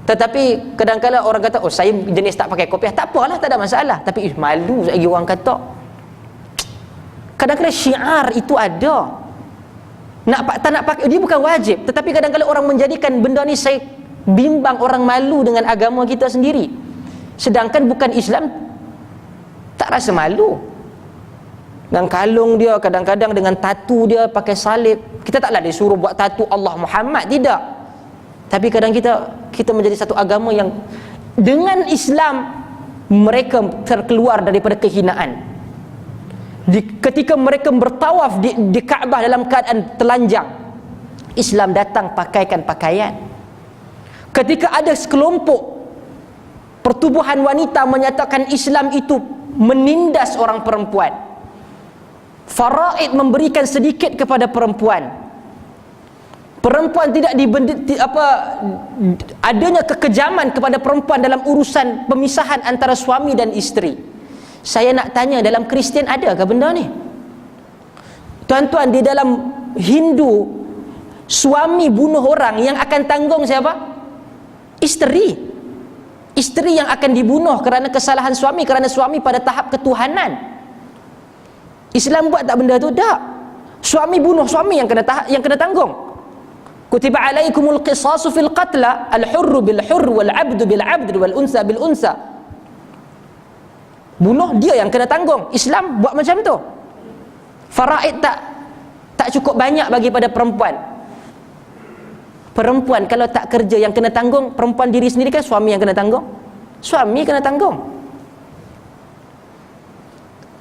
tetapi kadang-kadang orang kata, saya jenis tak pakai kopiah, tak apalah, tak ada masalah. Tapi malu lagi orang kata. Kadang-kadang syiar itu ada, tak nak pakai, dia bukan wajib, tetapi kadang-kadang orang menjadikan benda ni, saya bimbang orang malu dengan agama kita sendiri, sedangkan bukan Islam tak rasa malu dengan kalung dia, kadang-kadang dengan tatu dia, pakai salib. Kita taklah disuruh buat tatu Allah Muhammad, tidak. Tapi kadang kita menjadi satu agama yang dengan Islam mereka terkeluar daripada kehinaan. Ketika mereka bertawaf di Kaabah dalam keadaan telanjang, Islam datang pakaikan pakaian. Ketika ada sekelompok pertubuhan wanita menyatakan Islam itu menindas orang perempuan, faraid memberikan sedikit kepada perempuan, tidak adanya kekejaman kepada perempuan dalam urusan pemisahan antara suami dan isteri. Saya nak tanya, dalam Kristian ada ke benda ni? Tuan-tuan, di dalam Hindu, suami bunuh orang, yang akan tanggung siapa? Isteri yang akan dibunuh kerana kesalahan suami, kerana suami pada tahap ketuhanan. Islam buat tak benda tu? Tak. Suami bunuh suami yang kena tanggung. Kutiba alaikumul qisasu fil qatla, al-hurru bil hurr wal 'abdu bil 'abd wal unsa bil unsa. Bunuh dia yang kena tanggung. Islam buat macam tu. Faraid tak cukup banyak bagi pada perempuan. Perempuan kalau tak kerja, yang kena tanggung perempuan diri sendiri kan, suami yang kena tanggung. Suami kena tanggung.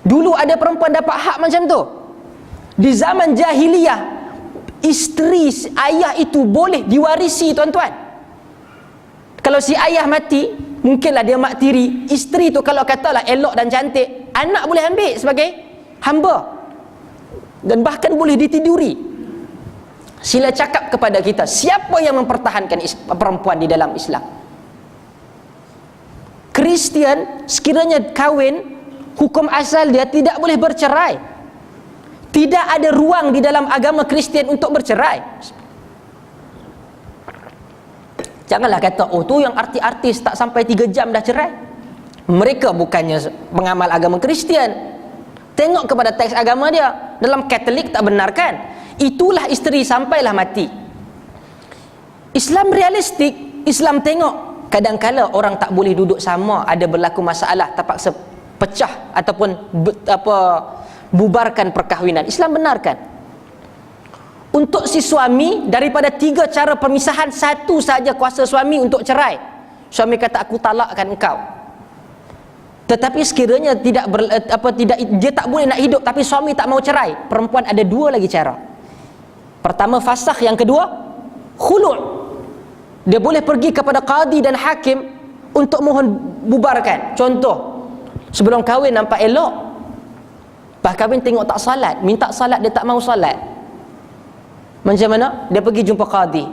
Dulu ada perempuan dapat hak macam tu. Di zaman jahiliyah, isteri ayah itu boleh diwarisi, tuan-tuan. Kalau si ayah mati, mungkinlah dia mak tiri, isteri tu kalau katalah elok dan cantik, anak boleh ambil sebagai hamba, dan bahkan boleh ditiduri. Sila cakap kepada kita, siapa yang mempertahankan perempuan di dalam Islam? Kristian sekiranya kahwin, hukum asal dia tidak boleh bercerai. Tidak ada ruang di dalam agama Kristian untuk bercerai. Janganlah kata, tu yang artis tak sampai 3 jam dah cerai. Mereka bukannya pengamal agama Kristian. Tengok kepada teks agama dia. Dalam Katolik tak benarkan. Itulah isteri sampailah mati. Islam realistik. Islam tengok kadang-kala orang tak boleh duduk sama, ada berlaku masalah, terpaksa pecah ataupun bubarkan perkahwinan. Islam benarkan. Untuk si suami, daripada 3 cara pemisahan, 1 saja kuasa suami untuk cerai. Suami kata, aku talakkan engkau. Tetapi sekiranya dia tak boleh nak hidup, tapi suami tak mau cerai, perempuan ada 2 lagi cara. Pertama fasakh, yang kedua khulu'. Dia boleh pergi kepada qadi dan hakim untuk mohon bubarkan. Contoh, sebelum kahwin nampak elok, pas kahwin tengok tak salat, minta salat, dia tak mau salat. Macam mana? Dia pergi jumpa qadi.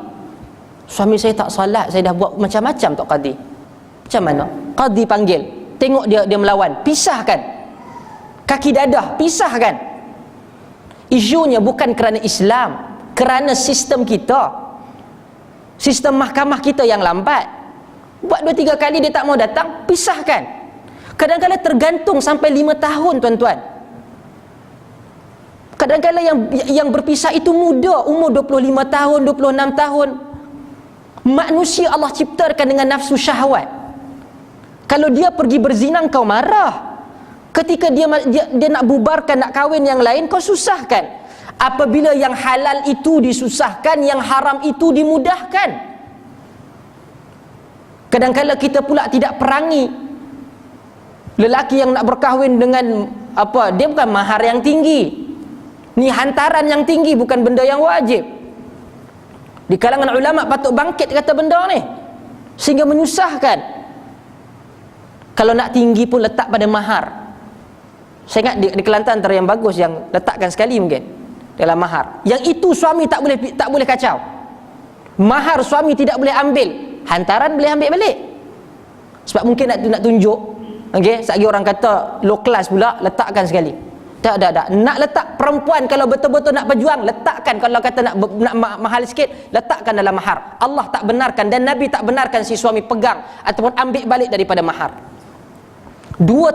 Suami saya tak salat, saya dah buat macam-macam tok qadi. Macam mana? Qadi panggil, tengok dia melawan, pisahkan. Kaki dadah, pisahkan. Isunya bukan kerana Islam, kerana sistem kita, sistem mahkamah kita yang lambat. Buat 2-3 kali dia tak mau datang, pisahkan. Kadang-kadang tergantung sampai 5 tahun, tuan-tuan. Kadang-kadang yang berpisah itu muda, umur 25 tahun, 26 tahun. Manusia Allah ciptakan dengan nafsu syahwat. Kalau dia pergi berzina, kau marah. Ketika dia nak bubarkan, nak kahwin yang lain, kau susahkan. Apabila yang halal itu disusahkan, yang haram itu dimudahkan. Kadang-kadang kita pula tidak perangi lelaki yang nak berkahwin dengan dia bukan mahar yang tinggi, ni hantaran yang tinggi, bukan benda yang wajib. Di kalangan ulama patut bangkit kata benda ni. sehingga menyusahkan. Kalau nak tinggi pun letak pada mahar. Saya ingat di Kelantan antara yang bagus yang letakkan sekali mungkin dalam mahar. Yang itu suami tak boleh kacau. Mahar suami tidak boleh ambil, hantaran boleh ambil balik. Sebab mungkin nak tunjuk, okey, sekali orang kata low class pula, letakkan sekali. Tak. Nak letak perempuan kalau betul-betul nak berjuang, letakkan. Kalau kata nak mahal sikit, letakkan dalam mahar. Allah tak benarkan dan Nabi tak benarkan si suami pegang ataupun ambil balik daripada mahar. Dua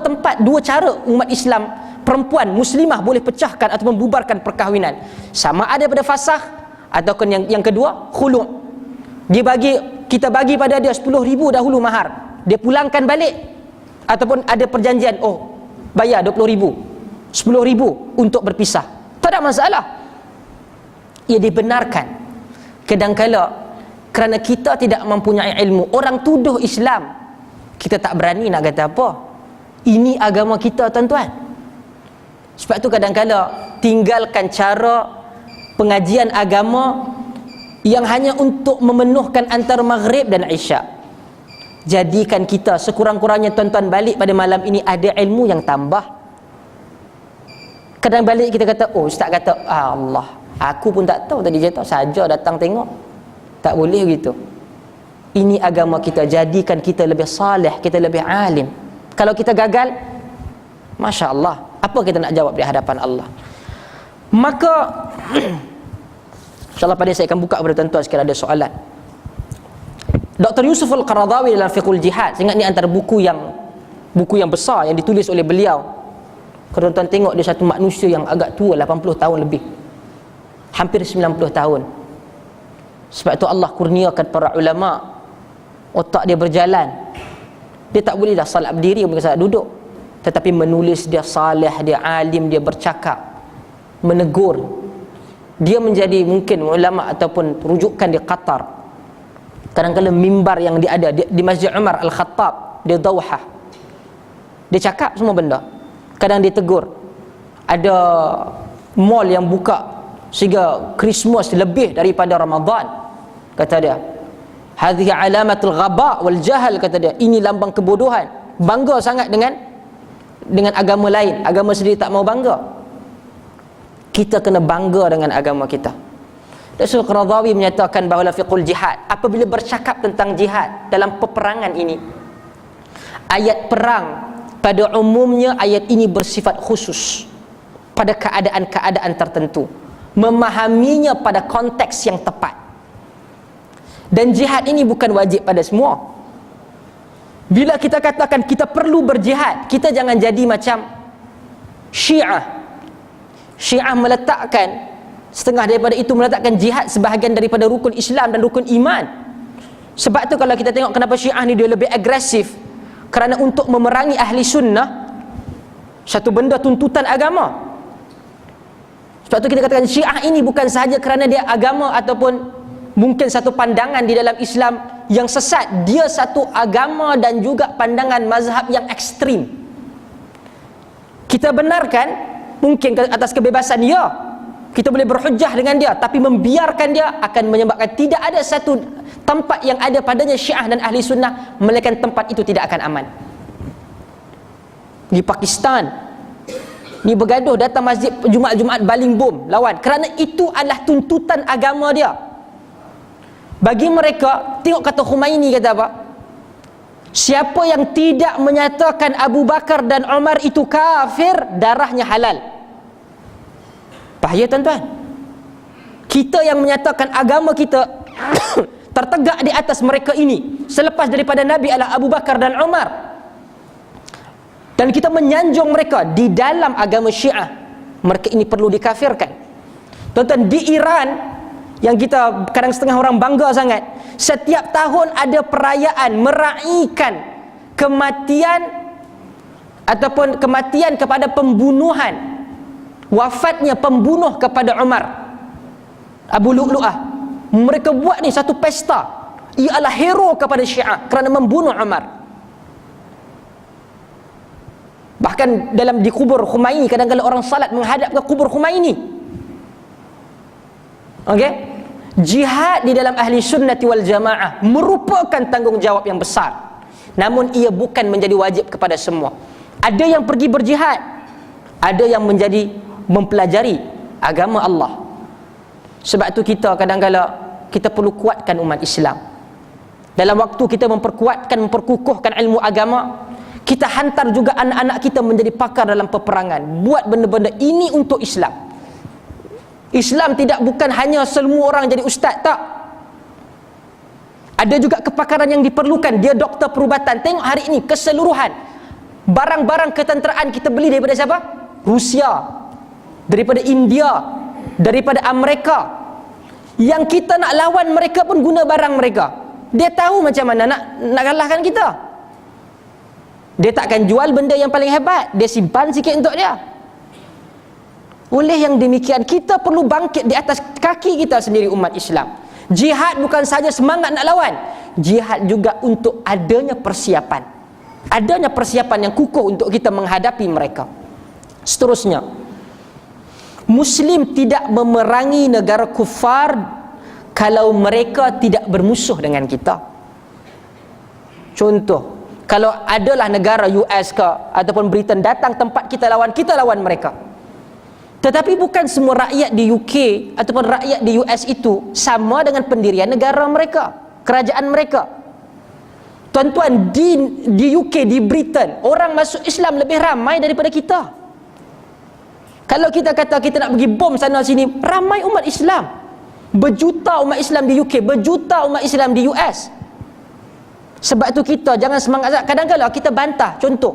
cara umat Islam, perempuan muslimah boleh pecahkan ataupun bubarkan perkahwinan. Sama ada pada fasakh ataupun yang kedua khulu'. Kita bagi pada dia 10,000 dahulu mahar. Dia pulangkan balik ataupun ada perjanjian, bayar 20,000, 10,000 untuk berpisah. Tak ada masalah. Ia dibenarkan. Kadang-kala kerana kita tidak mempunyai ilmu, orang tuduh Islam, kita tak berani nak kata apa. Ini agama kita, tuan-tuan. Sebab tu kadang-kala tinggalkan cara pengajian agama yang hanya untuk memenuhkan antara maghrib dan isyak. Jadikan kita sekurang-kurangnya, tuan-tuan, balik pada malam ini ada ilmu yang tambah. Kadang balik kita kata, ustaz kata, Allah, aku pun tak tahu tadi cerita, saja datang tengok. Tak boleh begitu. Ini agama kita, jadikan kita lebih saleh, kita lebih alim. Kalau kita gagal, Masya Allah, apa kita nak jawab di hadapan Allah? Maka InsyaAllah pada saya akan buka kepada tuan-tuan sekiranya ada soalan. Dr. Yusuf Al-Qaradawi dalam Fiqhul Jihad, saya ingat ni antara buku yang besar yang ditulis oleh beliau. Kalau tuan-tuan tengok, dia satu manusia yang agak tua, 80 tahun lebih, hampir 90 tahun. Sebab itu Allah kurniakan para ulama, otak dia berjalan. Dia tak boleh dah salat berdiri, bukan salat duduk, tetapi menulis, dia saleh, dia alim, dia bercakap, menegur. Dia menjadi mungkin ulama ataupun rujukan di Qatar. Kadang-kadang mimbar yang dia ada di Masjid Umar Al-Khattab di Dauhah, dia cakap semua benda. Kadang dia tegur. Ada mall yang buka sehingga Christmas lebih daripada Ramadan, kata dia. Hadhihi alamatul ghaba wal jahal, kata dia. Ini lambang kebodohan. Bangga sangat dengan agama lain, agama sendiri tak mau bangga. Kita kena bangga dengan agama kita. Rasul Qaradawi menyatakan bahawa fiqhul jihad, apabila bercakap tentang jihad dalam peperangan ini, ayat perang pada umumnya ayat ini bersifat khusus pada keadaan-keadaan tertentu, memahaminya pada konteks yang tepat. Dan jihad ini bukan wajib pada semua. Bila kita katakan kita perlu berjihad, kita jangan jadi macam Syiah. Syiah meletakkan, setengah daripada itu meletakkan jihad sebahagian daripada rukun Islam dan rukun iman. Sebab tu kalau kita tengok kenapa Syiah ni dia lebih agresif, kerana untuk memerangi ahli sunnah, satu benda tuntutan agama. Sebab tu kita katakan Syiah ini bukan sahaja kerana dia agama ataupun mungkin satu pandangan di dalam Islam yang sesat, dia satu agama dan juga pandangan mazhab yang ekstrim. Kita benarkan mungkin atas kebebasan dia, kita boleh berhujah dengan dia, tapi membiarkan dia akan menyebabkan tidak ada satu tempat yang ada padanya Syiah dan ahli sunnah melainkan tempat itu tidak akan aman. Di Pakistan ni bergaduh, datang masjid Jumaat baling bom lawan, kerana itu adalah tuntutan agama dia. Bagi mereka, tengok kata Khumaini kata apa? Siapa yang tidak menyatakan Abu Bakar dan Umar itu kafir, darahnya halal. Bahaya, tuan-tuan. Kita yang menyatakan agama kita tertegak di atas mereka ini selepas daripada Nabi adalah Abu Bakar dan Umar, dan kita menyanjung mereka di dalam agama Syiah, mereka ini perlu dikafirkan. Tuan-tuan, di Iran yang kita kadang setengah orang bangga sangat, setiap tahun ada perayaan meraihkan kematian ataupun kematian kepada pembunuhan, wafatnya pembunuh kepada Umar, Abu Lu'lu'ah. Mereka buat ni satu pesta. Ia adalah hero kepada Syiah kerana membunuh Umar. Bahkan dalam di kubur Khumaini, kadang-kadang orang salat menghadap ke kubur Khumaini. Okey? Jihad di dalam ahli sunnati wal jamaah merupakan tanggungjawab yang besar, namun ia bukan menjadi wajib kepada semua. Ada yang pergi berjihad, ada yang menjadi mempelajari agama Allah. Sebab tu kita kadang-kadang kita perlu kuatkan umat Islam. Dalam waktu kita memperkuatkan, memperkukuhkan ilmu agama, kita hantar juga anak-anak kita menjadi pakar dalam peperangan. Buat benda-benda ini untuk Islam. Islam bukan hanya semua orang jadi ustaz, tak. Ada juga kepakaran yang diperlukan. Dia doktor perubatan. Tengok hari ini keseluruhan barang-barang ketenteraan kita beli daripada siapa? Rusia, daripada India, daripada Amerika. Yang kita nak lawan mereka pun guna barang mereka. Dia tahu macam mana nak kalahkan kita. Dia takkan jual benda yang paling hebat, dia simpan sikit untuk dia. Oleh yang demikian, kita perlu bangkit di atas kaki kita sendiri, umat Islam. Jihad bukan saja semangat nak lawan, jihad juga untuk adanya persiapan. Adanya persiapan yang kukuh untuk kita menghadapi mereka. Seterusnya, Muslim tidak memerangi negara kufar kalau mereka tidak bermusuh dengan kita. Contoh, kalau adalah negara US ke ataupun Britain datang tempat kita lawan mereka. Tetapi bukan semua rakyat di UK ataupun rakyat di US itu sama dengan pendirian negara mereka, kerajaan mereka. Tuan-tuan, di UK, di Britain, orang masuk Islam lebih ramai daripada kita. Kalau kita kata kita nak pergi bom sana sini, ramai umat Islam. Berjuta umat Islam di UK, berjuta umat Islam di US. Sebab tu kita jangan semangat. Kadang-kadang kita bantah. Contoh,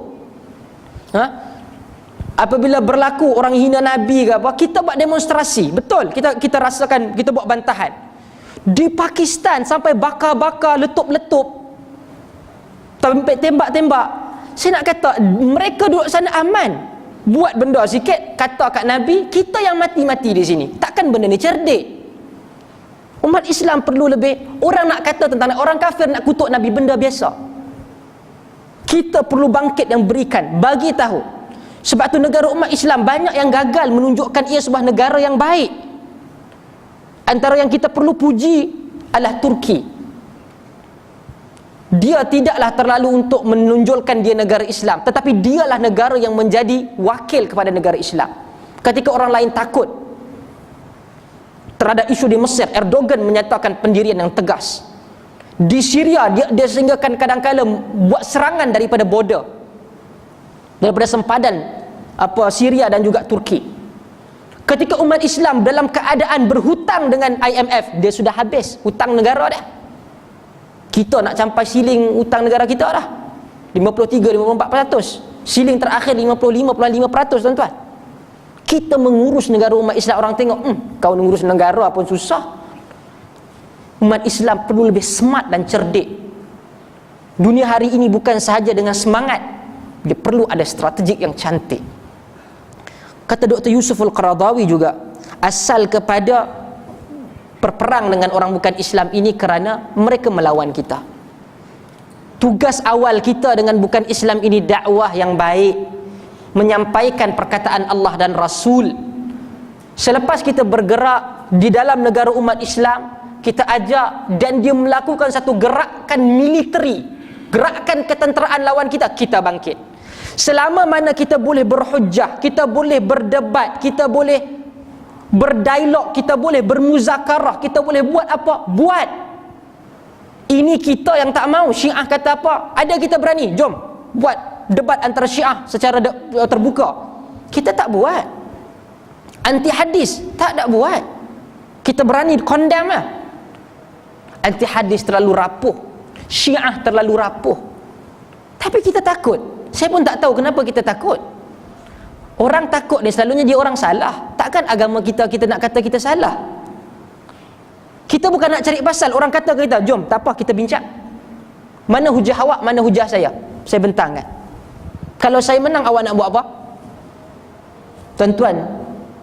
apabila berlaku orang hina Nabi ke apa, kita buat demonstrasi. Betul, kita rasakan, kita buat bantahan. Di Pakistan sampai bakar-bakar, letup-letup, tembak-tembak. Saya nak kata mereka duduk sana aman. Buat benda sikit, kata kat Nabi, kita yang mati-mati di sini. Takkan benda ni cerdik. Umat Islam perlu lebih. Orang nak kata tentang orang kafir nak kutuk Nabi, benda biasa. Kita perlu bangkit dan berikan, bagi tahu. Sebab tu negara umat Islam banyak yang gagal menunjukkan ia sebuah negara yang baik. Antara yang kita perlu puji adalah Turki. Dia tidaklah terlalu untuk menunjukkan dia negara Islam, tetapi dialah negara yang menjadi wakil kepada negara Islam. Ketika orang lain takut terhadap isu di Mesir, Erdogan menyatakan pendirian yang tegas. Di Syria dia sehinggakan kadang-kadang buat serangan daripada border, daripada sempadan Syria dan juga Turki. Ketika umat Islam dalam keadaan berhutang dengan IMF, dia sudah habis hutang negara dah. Kita nak sampai siling hutang negara kita dah 53-54%. Siling terakhir 55.5%, tuan-tuan. Kita mengurus negara umat Islam, orang tengok, kau mengurus negara pun susah. Umat Islam perlu lebih smart dan cerdik. Dunia hari ini bukan sahaja dengan semangat, dia perlu ada strategik yang cantik. Kata Dr. Yusuf Al-Qaradawi juga, asal kepada berperang dengan orang bukan Islam ini kerana mereka melawan kita. Tugas awal kita dengan bukan Islam ini dakwah yang baik, menyampaikan perkataan Allah dan Rasul. Selepas kita bergerak di dalam negara umat Islam, kita ajak dan dia melakukan satu gerakan militeri, gerakan ketenteraan lawan kita, kita bangkit. Selama mana kita boleh berhujjah, kita boleh berdebat, kita boleh berdialog, kita boleh bermuzakarah, kita boleh buat apa? Buat. Ini kita yang tak mau. Syiah kata apa? Ada kita berani, jom buat debat antara Syiah secara terbuka. Kita tak buat. Anti hadis tak nak buat. Kita berani condemn lah. Anti hadis terlalu rapuh, Syiah terlalu rapuh. Tapi kita takut. Saya pun tak tahu kenapa kita takut. Orang takut ni selalunya dia orang salah. Takkan agama kita nak kata kita salah. Kita bukan nak cari pasal. Orang kata ke kita, jom tak apa kita bincang. Mana hujah awak, mana hujah saya? Saya bentangkan. Kalau saya menang, awak nak buat apa? Tuan-tuan,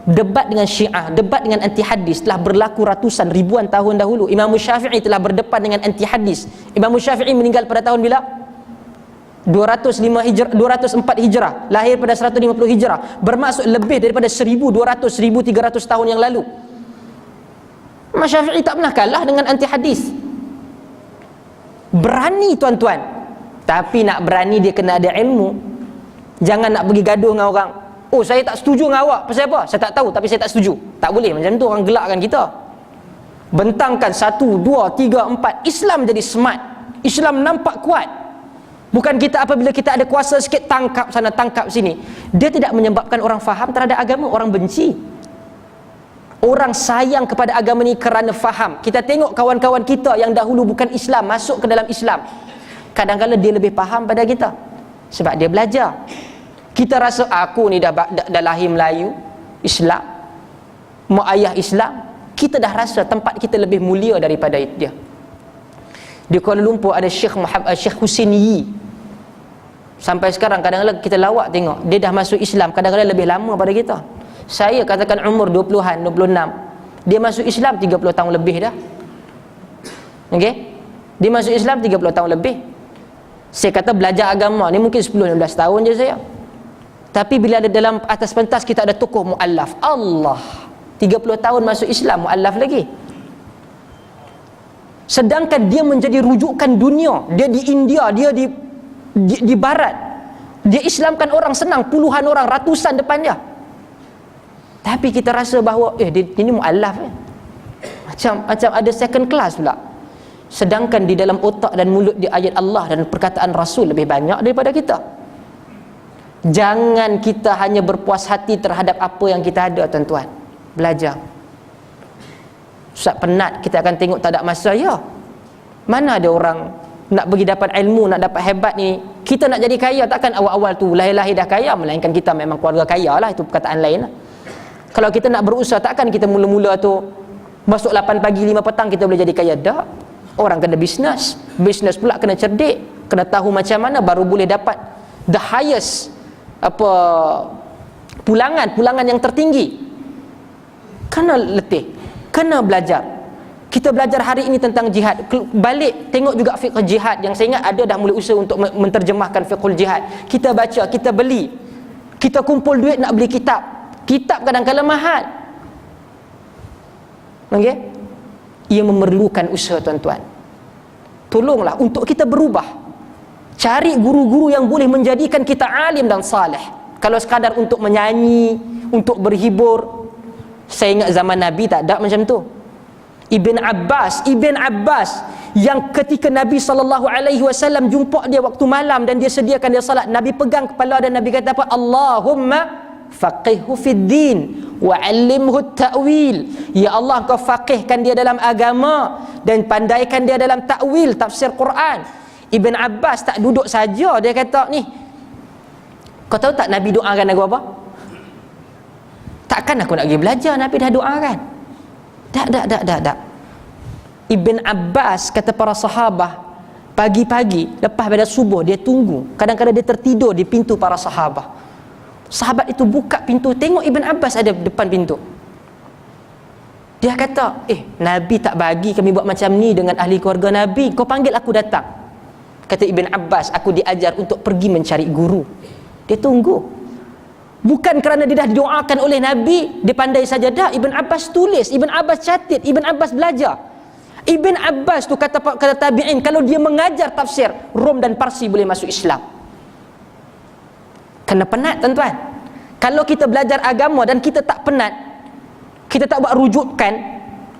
debat dengan Syiah, debat dengan anti hadis telah berlaku ratusan ribuan tahun dahulu. Imam Syafi'i telah berdepan dengan anti hadis. Imam Syafi'i meninggal pada tahun bila? 204 hijrah, lahir pada 150 hijrah, bermaksud lebih daripada 1200-1300 tahun yang lalu. Imam Syafi'i tak pernah kalah dengan anti hadis. Berani tuan-tuan. Tapi nak berani dia kena ada ilmu. Jangan nak pergi gaduh dengan orang. Oh, saya tak setuju dengan awak. Pasal apa? Saya tak tahu tapi saya tak setuju. Tak boleh macam tu, orang gelakkan kita. Bentangkan 1, 2, 3, 4. Islam jadi smart. Islam nampak kuat. Bukan kita apabila kita ada kuasa sikit tangkap sana tangkap sini. Dia tidak menyebabkan orang faham terhadap agama, orang benci. Orang sayang kepada agama ni kerana faham. Kita tengok kawan-kawan kita yang dahulu bukan Islam masuk ke dalam Islam. Kadang-kadang dia lebih faham pada kita sebab dia belajar. Kita rasa aku ni dah lahir Melayu, Islam, mak ayah Islam. Kita dah rasa tempat kita lebih mulia daripada dia. Di Kuala Lumpur ada Syekh Husin Yi. Sampai sekarang kadang-kadang kita lawak tengok dia dah masuk Islam, kadang-kadang lebih lama pada kita. Saya katakan umur 20-an, 26. Dia masuk Islam 30 tahun lebih dah. Okey? Dia masuk Islam 30 tahun lebih. Saya kata belajar agama ni mungkin 10-15 tahun je saya. Tapi bila ada dalam atas pentas kita ada tokoh muallaf, Allah 30 tahun masuk Islam muallaf lagi. Sedangkan dia menjadi rujukan dunia. Dia di India, dia di barat. Dia Islamkan orang senang, puluhan orang, ratusan depan dia. Tapi kita rasa bahawa dia ni muallaf macam ada second class pula. Sedangkan di dalam otak dan mulut dia ayat Allah dan perkataan Rasul lebih banyak daripada kita. Jangan kita hanya berpuas hati terhadap apa yang kita ada, tuan-tuan. Belajar. Ustaz penat, kita akan tengok tak ada masa. Ya, mana ada orang nak pergi dapat ilmu, nak dapat hebat ni. Kita nak jadi kaya, takkan awal-awal tu lahir-lahir dah kaya. Melainkan kita memang keluarga kaya lah, itu perkataan lain lah. Kalau kita nak berusaha, takkan kita mula-mula tu masuk 8 pagi 5 petang kita boleh jadi kaya. Tak. Orang kena bisnes pula kena cerdik, kena tahu macam mana baru boleh dapat the highest pulangan yang tertinggi. Kena letih, kena belajar. Kita belajar hari ini tentang jihad, balik tengok juga fiqh jihad. Yang saya ingat ada dah mula usaha untuk menterjemahkan fiqhul jihad. Kita baca, kita beli, kita kumpul duit nak beli kitab kadang-kadang mahal. Okey? Ia memerlukan usaha, tuan-tuan. Tolonglah untuk kita berubah. Cari guru-guru yang boleh menjadikan kita alim dan saleh. Kalau sekadar untuk menyanyi, untuk berhibur, saya ingat zaman Nabi tak ada macam tu. Ibn Abbas yang ketika Nabi SAW jumpa dia waktu malam dan dia sediakan dia salat, Nabi pegang kepala dan Nabi kata apa? Allahumma faqihhu fid din wa 'allimhu ta'wil. Ya Allah, kau faqihkan dia dalam agama dan pandaikan dia dalam takwil, tafsir Quran. Ibn Abbas tak duduk saja, dia kata ni, kau tahu tak Nabi doakan aku apa? Takkan aku nak pergi belajar, Nabi dah doakan. Tak. Ibn Abbas kata para sahabah, pagi-pagi lepas pada subuh dia tunggu. Kadang-kadang dia tertidur di pintu para sahabah. Sahabat itu buka pintu, tengok Ibn Abbas ada depan pintu. Dia kata, Nabi tak bagi kami buat macam ni dengan ahli keluarga Nabi. Kau panggil aku datang. Kata Ibn Abbas, aku diajar untuk pergi mencari guru. Dia tunggu. Bukan kerana dia dah didoakan oleh Nabi, dia pandai saja. Dah, Ibn Abbas tulis, Ibn Abbas catat, Ibn Abbas belajar. Ibn Abbas tu kata tabi'in, kalau dia mengajar tafsir, Rom dan Parsi boleh masuk Islam. Kena penat, tuan-tuan. Kalau kita belajar agama dan kita tak penat, kita tak buat rujukan,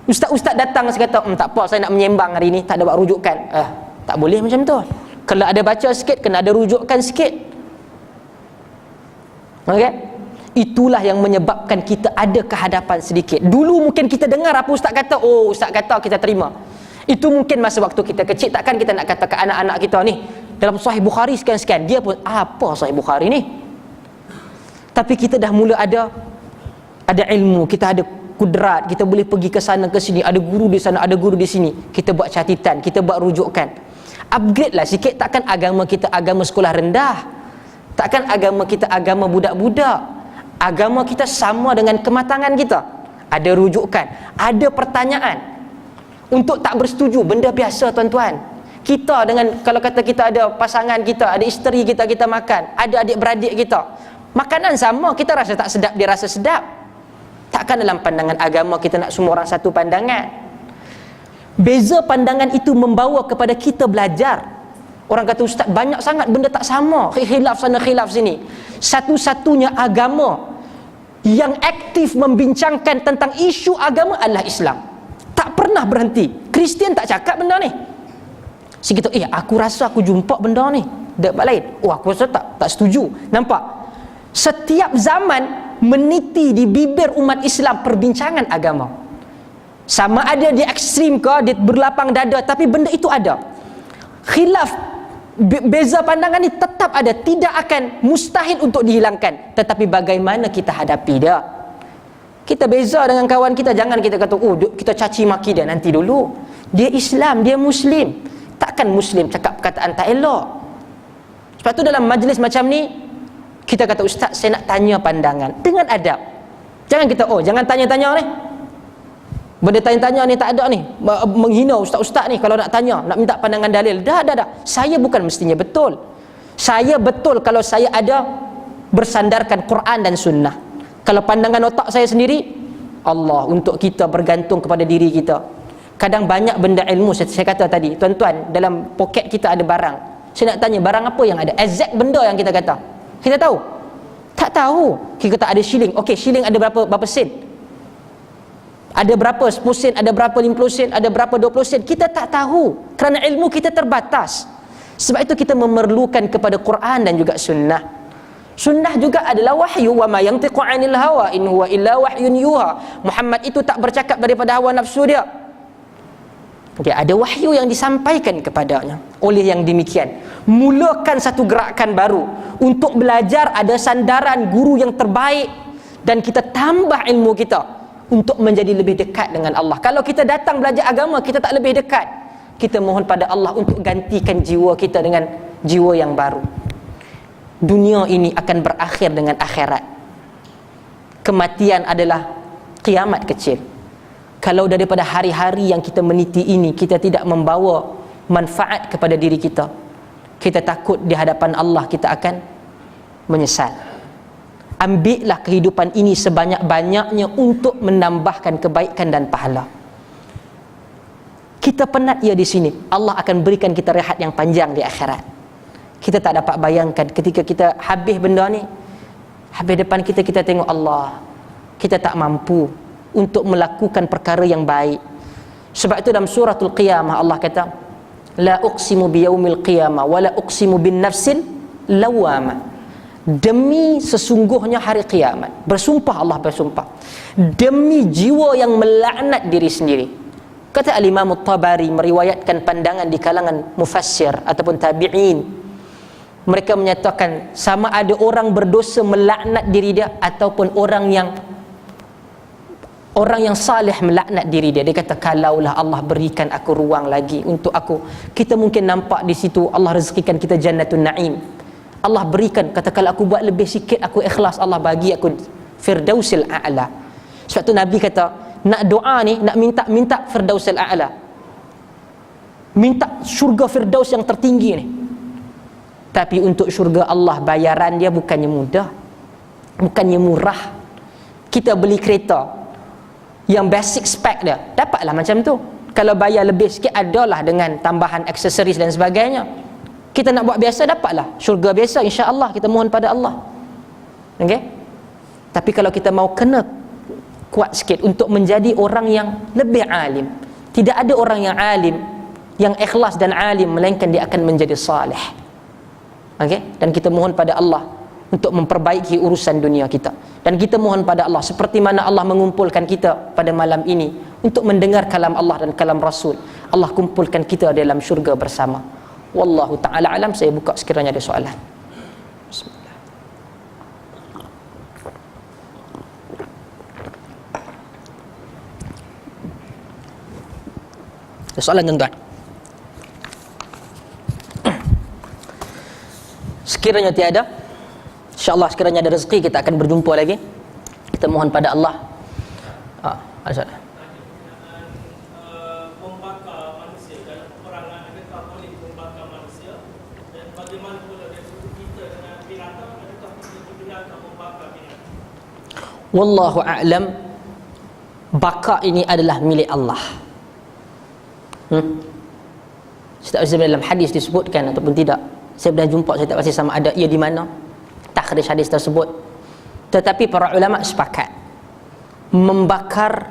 ustaz-ustaz datang saya kata, tak apa, saya nak menyembang hari ni, tak ada buat rujukan. Tak boleh macam tu. Kalau ada baca sikit, kena ada rujukan sikit. Okay? Itulah yang menyebabkan kita ada kehadapan sedikit. Dulu mungkin kita dengar apa ustaz kata, ustaz kata kita terima. Itu mungkin masa waktu kita kecil. Takkan kita nak kata ke anak-anak kita ni, dalam Sahih Bukhari sekian-sekian, dia pun apa Sahih Bukhari ni? Tapi kita dah mula ada ilmu, kita ada kudrat, kita boleh pergi ke sana ke sini, ada guru di sana, ada guru di sini. Kita buat catatan, kita buat rujukan. Upgrade lah sikit. Takkan agama kita agama sekolah rendah. Takkan agama kita agama budak-budak. Agama kita sama dengan kematangan kita. Ada rujukan, ada pertanyaan. Untuk tak bersetuju, benda biasa, tuan-tuan. Kita dengan, kalau kata kita ada pasangan kita, ada isteri kita, kita makan, ada adik-beradik kita, makanan sama, kita rasa tak sedap, dia rasa sedap. Takkan dalam pandangan agama kita nak semua orang satu pandangan. Beza pandangan itu membawa kepada kita belajar. Orang kata, ustaz, banyak sangat benda tak sama, khilaf sana khilaf sini. Satu-satunya agama yang aktif membincangkan tentang isu agama adalah Islam. Tak pernah berhenti. Kristian tak cakap benda ni. Segitu, aku rasa aku jumpa benda ni. Debat lain, aku rasa tak setuju. Nampak? Setiap zaman meniti di bibir umat Islam perbincangan agama. Sama ada di ekstrim ke, dia berlapang dada, tapi benda itu ada. Khilaf, beza pandangan ni tetap ada, tidak akan mustahil untuk dihilangkan. Tetapi bagaimana kita hadapi dia? Kita beza dengan kawan kita, jangan kita kata, kita caci maki dia, nanti dulu. Dia Islam, dia Muslim. Takkan Muslim cakap perkataan tak elok. Sebab tu dalam majlis macam ni, kita kata, ustaz, saya nak tanya pandangan dengan adab. Jangan kita, jangan tanya-tanya ni. Benda tanya-tanya ni tak ada ni, menghina ustaz-ustaz ni kalau nak tanya, nak minta pandangan dalil. Dah. Saya bukan mestinya betul. Saya betul kalau saya ada bersandarkan Quran dan sunnah. Kalau pandangan otak saya sendiri, Allah, untuk kita bergantung kepada diri kita. Kadang banyak benda ilmu, saya kata tadi, tuan-tuan, dalam poket kita ada barang. Saya nak tanya, barang apa yang ada? Exact benda yang kita kata. Kita tahu? Tak tahu. Kita kata ada shilling. Okey, shilling ada berapa sen? Ada berapa 10 sen, ada berapa 50 sen, ada berapa 20 sen. Kita tak tahu kerana ilmu kita terbatas. Sebab itu kita memerlukan kepada Quran dan juga sunnah. Sunnah juga adalah wahyu. Wa ma yantiqu 'anil hawa in huwa illa wahyun yuha. Muhammad itu tak bercakap daripada hawa nafsu dia. Okay, ada wahyu yang disampaikan kepadanya. Oleh yang demikian, mulakan satu gerakan baru untuk belajar, ada sandaran guru yang terbaik, dan kita tambah ilmu kita untuk menjadi lebih dekat dengan Allah. Kalau kita datang belajar agama, kita tak lebih dekat, kita mohon pada Allah untuk gantikan jiwa kita dengan jiwa yang baru. Dunia ini akan berakhir dengan akhirat. Kematian adalah kiamat kecil. Kalau daripada hari-hari yang kita meniti ini kita tidak membawa manfaat kepada diri kita, kita takut di hadapan Allah kita akan menyesal. Ambillah kehidupan ini sebanyak-banyaknya untuk menambahkan kebaikan dan pahala. Kita penat di sini, Allah akan berikan kita rehat yang panjang di akhirat. Kita tak dapat bayangkan ketika kita habis benda ni, habis depan kita tengok Allah, kita tak mampu untuk melakukan perkara yang baik. Sebab itu dalam suratul Qiyamah Allah kata, la uqsimu biyaumil qiyamah wa la uqsimu bin nafsil lawamah. Demi sesungguhnya hari kiamat, bersumpah Allah bersumpah, demi jiwa yang melaknat diri sendiri. Kata Al-Imam At-Tabari meriwayatkan pandangan di kalangan mufassir ataupun tabi'in. Mereka menyatakan sama ada orang berdosa melaknat diri dia ataupun orang yang salih melaknat diri dia. Dia kata, kalaulah Allah berikan aku ruang lagi untuk aku, kita mungkin nampak di situ Allah rezekikan kita jannatun na'im. Allah berikan, kata kalau aku buat lebih sikit, aku ikhlas, Allah bagi aku firdausil a'la. Sebab tu Nabi kata, nak doa ni, nak minta firdausil a'la, minta syurga firdaus yang tertinggi ni. Tapi untuk syurga Allah, bayaran dia bukannya mudah, bukannya murah. Kita beli kereta yang basic spec dia, dapatlah macam tu. Kalau bayar lebih sikit, adalah dengan tambahan aksesoris dan sebagainya. Kita nak buat biasa, dapatlah syurga biasa, insya-Allah. Kita mohon pada Allah. Okey? Tapi kalau kita mau kena kuat sikit untuk menjadi orang yang lebih alim. Tidak ada orang yang alim, yang ikhlas dan alim, melainkan dia akan menjadi salih. Okey? Dan kita mohon pada Allah untuk memperbaiki urusan dunia kita. Dan kita mohon pada Allah, seperti mana Allah mengumpulkan kita pada malam ini untuk mendengar kalam Allah dan kalam Rasul, Allah kumpulkan kita dalam syurga bersama. Wallahu ta'ala alam. Saya buka sekiranya ada soalan. Bismillah. Ada soalan tuan-tuan? Sekiranya tiada, insya-Allah sekiranya ada rezeki kita akan berjumpa lagi. Kita mohon pada Allah. Ada soalan? Wallahu a'lam. Baka ini adalah milik Allah. Saya tak pasti dalam hadis disebutkan ataupun tidak. Saya pernah jumpa, saya tak pasti sama ada ia di mana takhrij hadis tersebut. Tetapi para ulama sepakat membakar,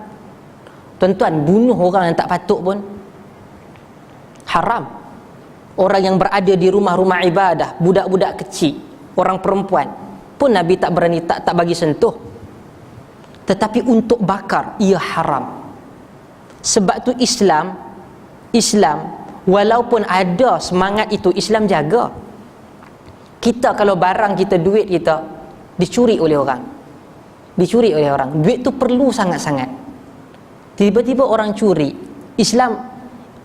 tuan-tuan, bunuh orang yang tak patut pun haram. Orang yang berada di rumah-rumah ibadah, budak-budak kecil, orang perempuan pun Nabi tak berani, tak bagi sentuh. Tetapi untuk bakar ia haram. Sebab tu Islam walaupun ada semangat itu, Islam jaga. Kita kalau barang kita, duit kita dicuri oleh orang, duit tu perlu sangat-sangat, tiba-tiba orang curi, Islam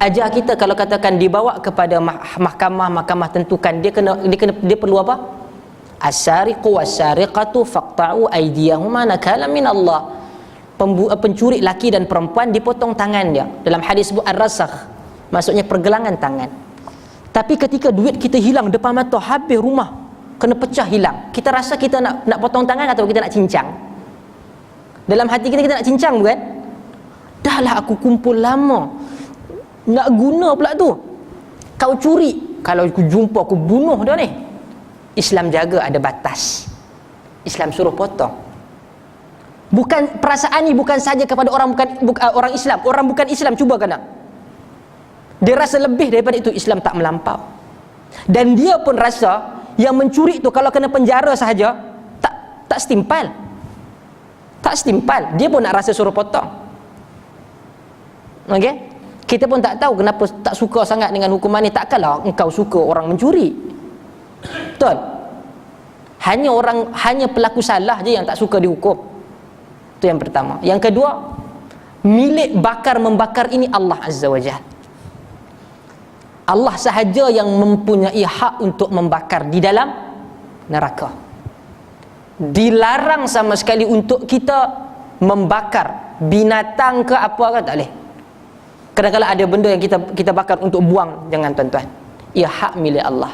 ajar kita kalau katakan dibawa kepada mahkamah tentukan, dia perlu apa? As-sariqu was-sariqatu faqta'u aydiyahuma nakalan min Allah. Pencuri laki dan perempuan dipotong tangan dia. Dalam hadis sebut ar-rasakh, maksudnya pergelangan tangan. Tapi ketika duit kita hilang depan mata, habis rumah, kena pecah hilang, kita rasa kita nak potong tangan atau kita nak cincang? Dalam hati kita nak cincang, bukan? Dah lah aku kumpul lama, nak guna pula tu, kau curi, kalau aku jumpa aku bunuh dia ni. Islam jaga ada batas. Islam suruh potong. Bukan perasaan ni bukan saja kepada orang orang Islam, orang bukan Islam cuba kena. Dia rasa lebih daripada itu, Islam tak melampau. Dan dia pun rasa yang mencuri tu kalau kena penjara sahaja tak setimpal. Tak setimpal, dia pun nak rasa suruh potong. Okey? Kita pun tak tahu kenapa tak suka sangat dengan hukuman ni. Takkanlah engkau suka orang mencuri. Betul? Hanya pelaku salah je yang tak suka dihukum. Itu yang pertama. Yang kedua, milik bakar-membakar ini Allah Azza wa Jalla. Allah sahaja yang mempunyai hak untuk membakar di dalam neraka. Dilarang sama sekali untuk kita membakar binatang ke apa ke, tak boleh. Kadang-kadang ada benda yang kita bakar untuk buang, jangan tuan-tuan. Ia hak milik Allah.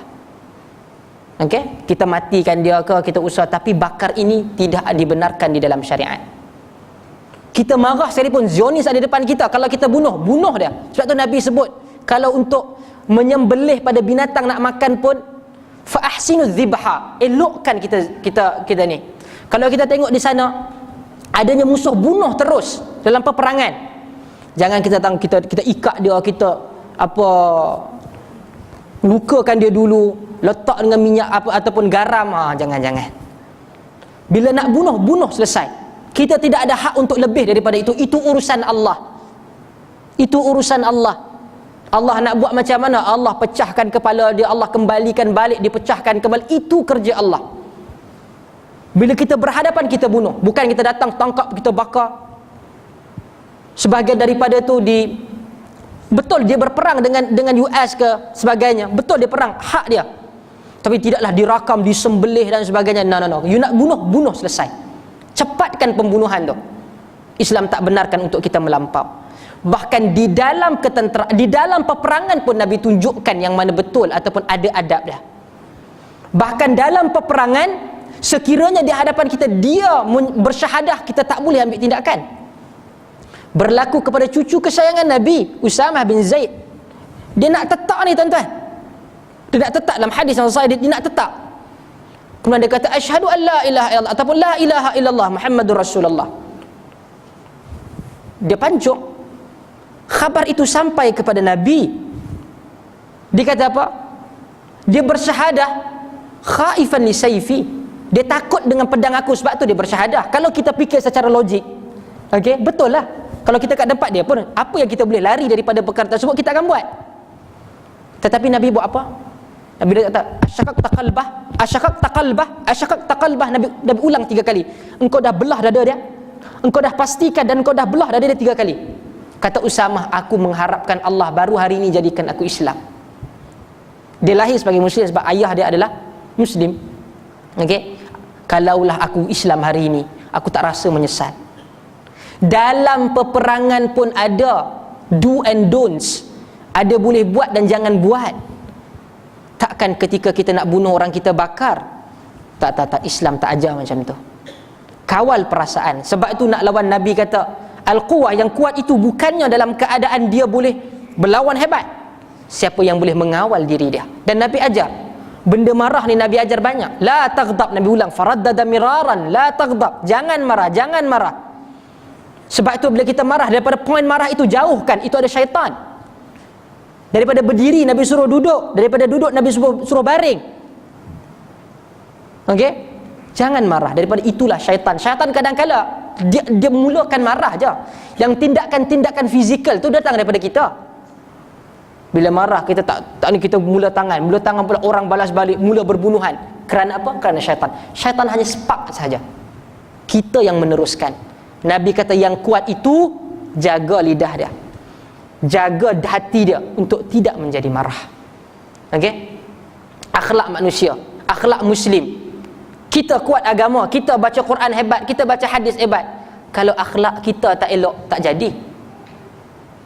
Okey, kita matikan dia ke, kita usaha, tapi bakar ini tidak dibenarkan di dalam syariat. Kita marah sekalipun, Zionis ada depan kita, kalau kita bunuh dia. Sebab tu Nabi sebut, kalau untuk menyembelih pada binatang nak makan pun, fa ahsinu dzibha, elokkan kita ni. Kalau kita tengok di sana adanya musuh bunuh terus dalam peperangan, jangan kita ikat dia, kita lukakan dia dulu, letak dengan minyak ataupun garam, jangan. Bila nak bunuh selesai. Kita tidak ada hak untuk lebih daripada itu. Itu urusan Allah. Allah nak buat macam mana, Allah pecahkan kepala dia, Allah kembalikan balik, dipecahkan kembali, itu kerja Allah. Bila kita berhadapan, kita bunuh, bukan kita datang tangkap, kita bakar. Sebahagian daripada tu betul dia berperang dengan US ke sebagainya, betul dia perang, hak dia, tapi tidaklah dirakam, disembelih dan sebagainya. No. You nak bunuh selesai, cepatkan pembunuhan tu. Islam tak benarkan untuk kita melampau. Bahkan di dalam peperangan pun Nabi tunjukkan yang mana betul ataupun ada adab dia. Bahkan dalam peperangan, sekiranya di hadapan kita dia bersyahadah, kita tak boleh ambil tindakan. Berlaku kepada cucu kesayangan Nabi, Usamah bin Zaid. Dia nak tetak ni tuan-tuan. Dia nak tetak, dalam hadis yang sahih, dia nak tetak. Kemudian dia kata asyhadu an la ilaha illallah ataupun la ilaha illallah Muhammadur Rasulullah. Dia pancung. Khabar itu sampai kepada Nabi. Dia kata apa? Dia bersyahadah khaifan li sayfi. Dia takut dengan pedang aku, sebab tu dia bersyahadah. Kalau kita fikir secara logik, okey, betul lah. Kalau kita kat tempat dia pun, apa yang kita boleh lari daripada perkara tersebut, kita akan buat. Tetapi Nabi buat apa? Nabi dia kata asyaqaqta qalbah. Nabi ulang 3 kali. Engkau dah belah dada dia, engkau dah pastikan, dan engkau dah belah dada dia 3 kali. Kata Usamah, aku mengharapkan Allah baru hari ini jadikan aku Islam. Dia lahir sebagai Muslim sebab ayah dia adalah Muslim. Okey, kalaulah aku Islam hari ini, aku tak rasa menyesal. Dalam peperangan pun ada do and don'ts, ada boleh buat dan jangan buat. Takkan ketika kita nak bunuh orang, kita bakar? Tak, Islam tak ajar macam tu. Kawal perasaan. Sebab tu nak lawan Nabi kata al-quwah, yang kuat itu bukannya dalam keadaan dia boleh berlawan hebat. Siapa yang boleh mengawal diri dia? Dan Nabi ajar, benda marah ni Nabi ajar banyak. La taghdab, Nabi ulang, faraddada miraran, la taghdab, jangan marah, jangan marah. Sebab itu bila kita marah, daripada poin marah itu jauhkan, itu ada syaitan. Daripada berdiri Nabi suruh duduk, daripada duduk Nabi suruh baring. Okey? Jangan marah, daripada itulah syaitan. Syaitan kadang-kala dia mulakan marah je. Yang tindakan-tindakan fizikal tu datang daripada kita. Bila marah kita tak ni, kita mula tangan pula orang balas balik, mula berbunuhan. Kerana apa? Kerana syaitan. Syaitan hanya spark saja. Kita yang meneruskan. Nabi kata yang kuat itu jaga lidah dia, jaga hati dia untuk tidak menjadi marah. Okey? Akhlak manusia, akhlak Muslim. Kita kuat agama, kita baca Quran hebat, kita baca hadis hebat. Kalau akhlak kita tak elok, tak jadi.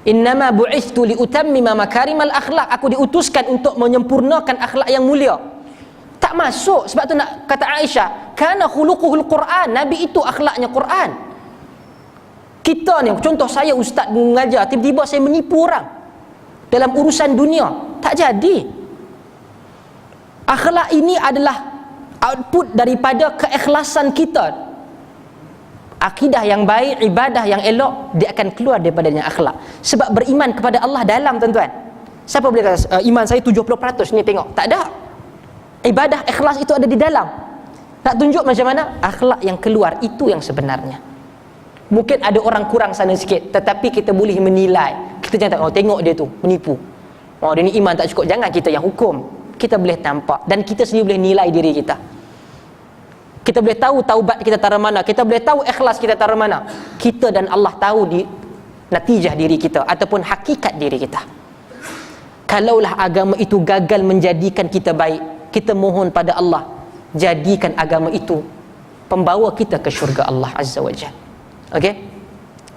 Innama bu'ithtu liutammima makarimal akhlak. Aku diutuskan untuk menyempurnakan akhlak yang mulia. Tak masuk. Sebab tu nak kata Aisyah, kana khuluquhul Quran. Nabi itu akhlaknya Quran. Kita ni, contoh saya ustaz mengajar, tiba-tiba saya menipu orang dalam urusan dunia, tak jadi. Akhlak ini adalah output daripada keikhlasan kita. Akidah yang baik, ibadah yang elok, dia akan keluar daripadanya akhlak. Sebab beriman kepada Allah dalam, tuan-tuan. Siapa boleh kata iman saya 70%, ni tengok? Tak ada. Ibadah ikhlas itu ada di dalam. Nak tunjuk macam mana? Akhlak yang keluar itu yang sebenarnya. Mungkin ada orang kurang sana sikit, tetapi kita boleh menilai. Kita jangan tengok dia tu menipu. Oh, dia ni iman tak cukup. Jangan kita yang hukum. Kita boleh nampak dan kita sendiri boleh nilai diri kita. Kita boleh tahu taubat kita taruh mana, kita boleh tahu ikhlas kita taruh mana. Kita dan Allah tahu di natijah diri kita ataupun hakikat diri kita. Kalaulah agama itu gagal menjadikan kita baik, kita mohon pada Allah, jadikan agama itu pembawa kita ke syurga Allah Azza wa Jalla. Okey?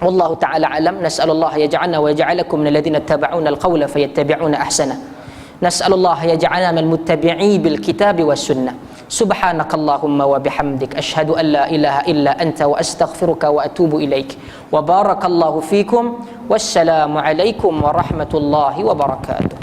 Wallahu ta'ala alam. Nas'alullah yaj'alna wa yaj'alakum minal ladzina ittaba'una al-qawla fayattabi'una ahsana. Nas'alullah yaj'alna minal muttabi'i bil kitabi was sunnah. Subhanakallahumma wa bihamdik asyhadu an la ilaha illa anta wa astaghfiruka wa atubu ilaik. Wa barakallahu fikum. Wassalamu alaikum warahmatullahi wabarakatuh.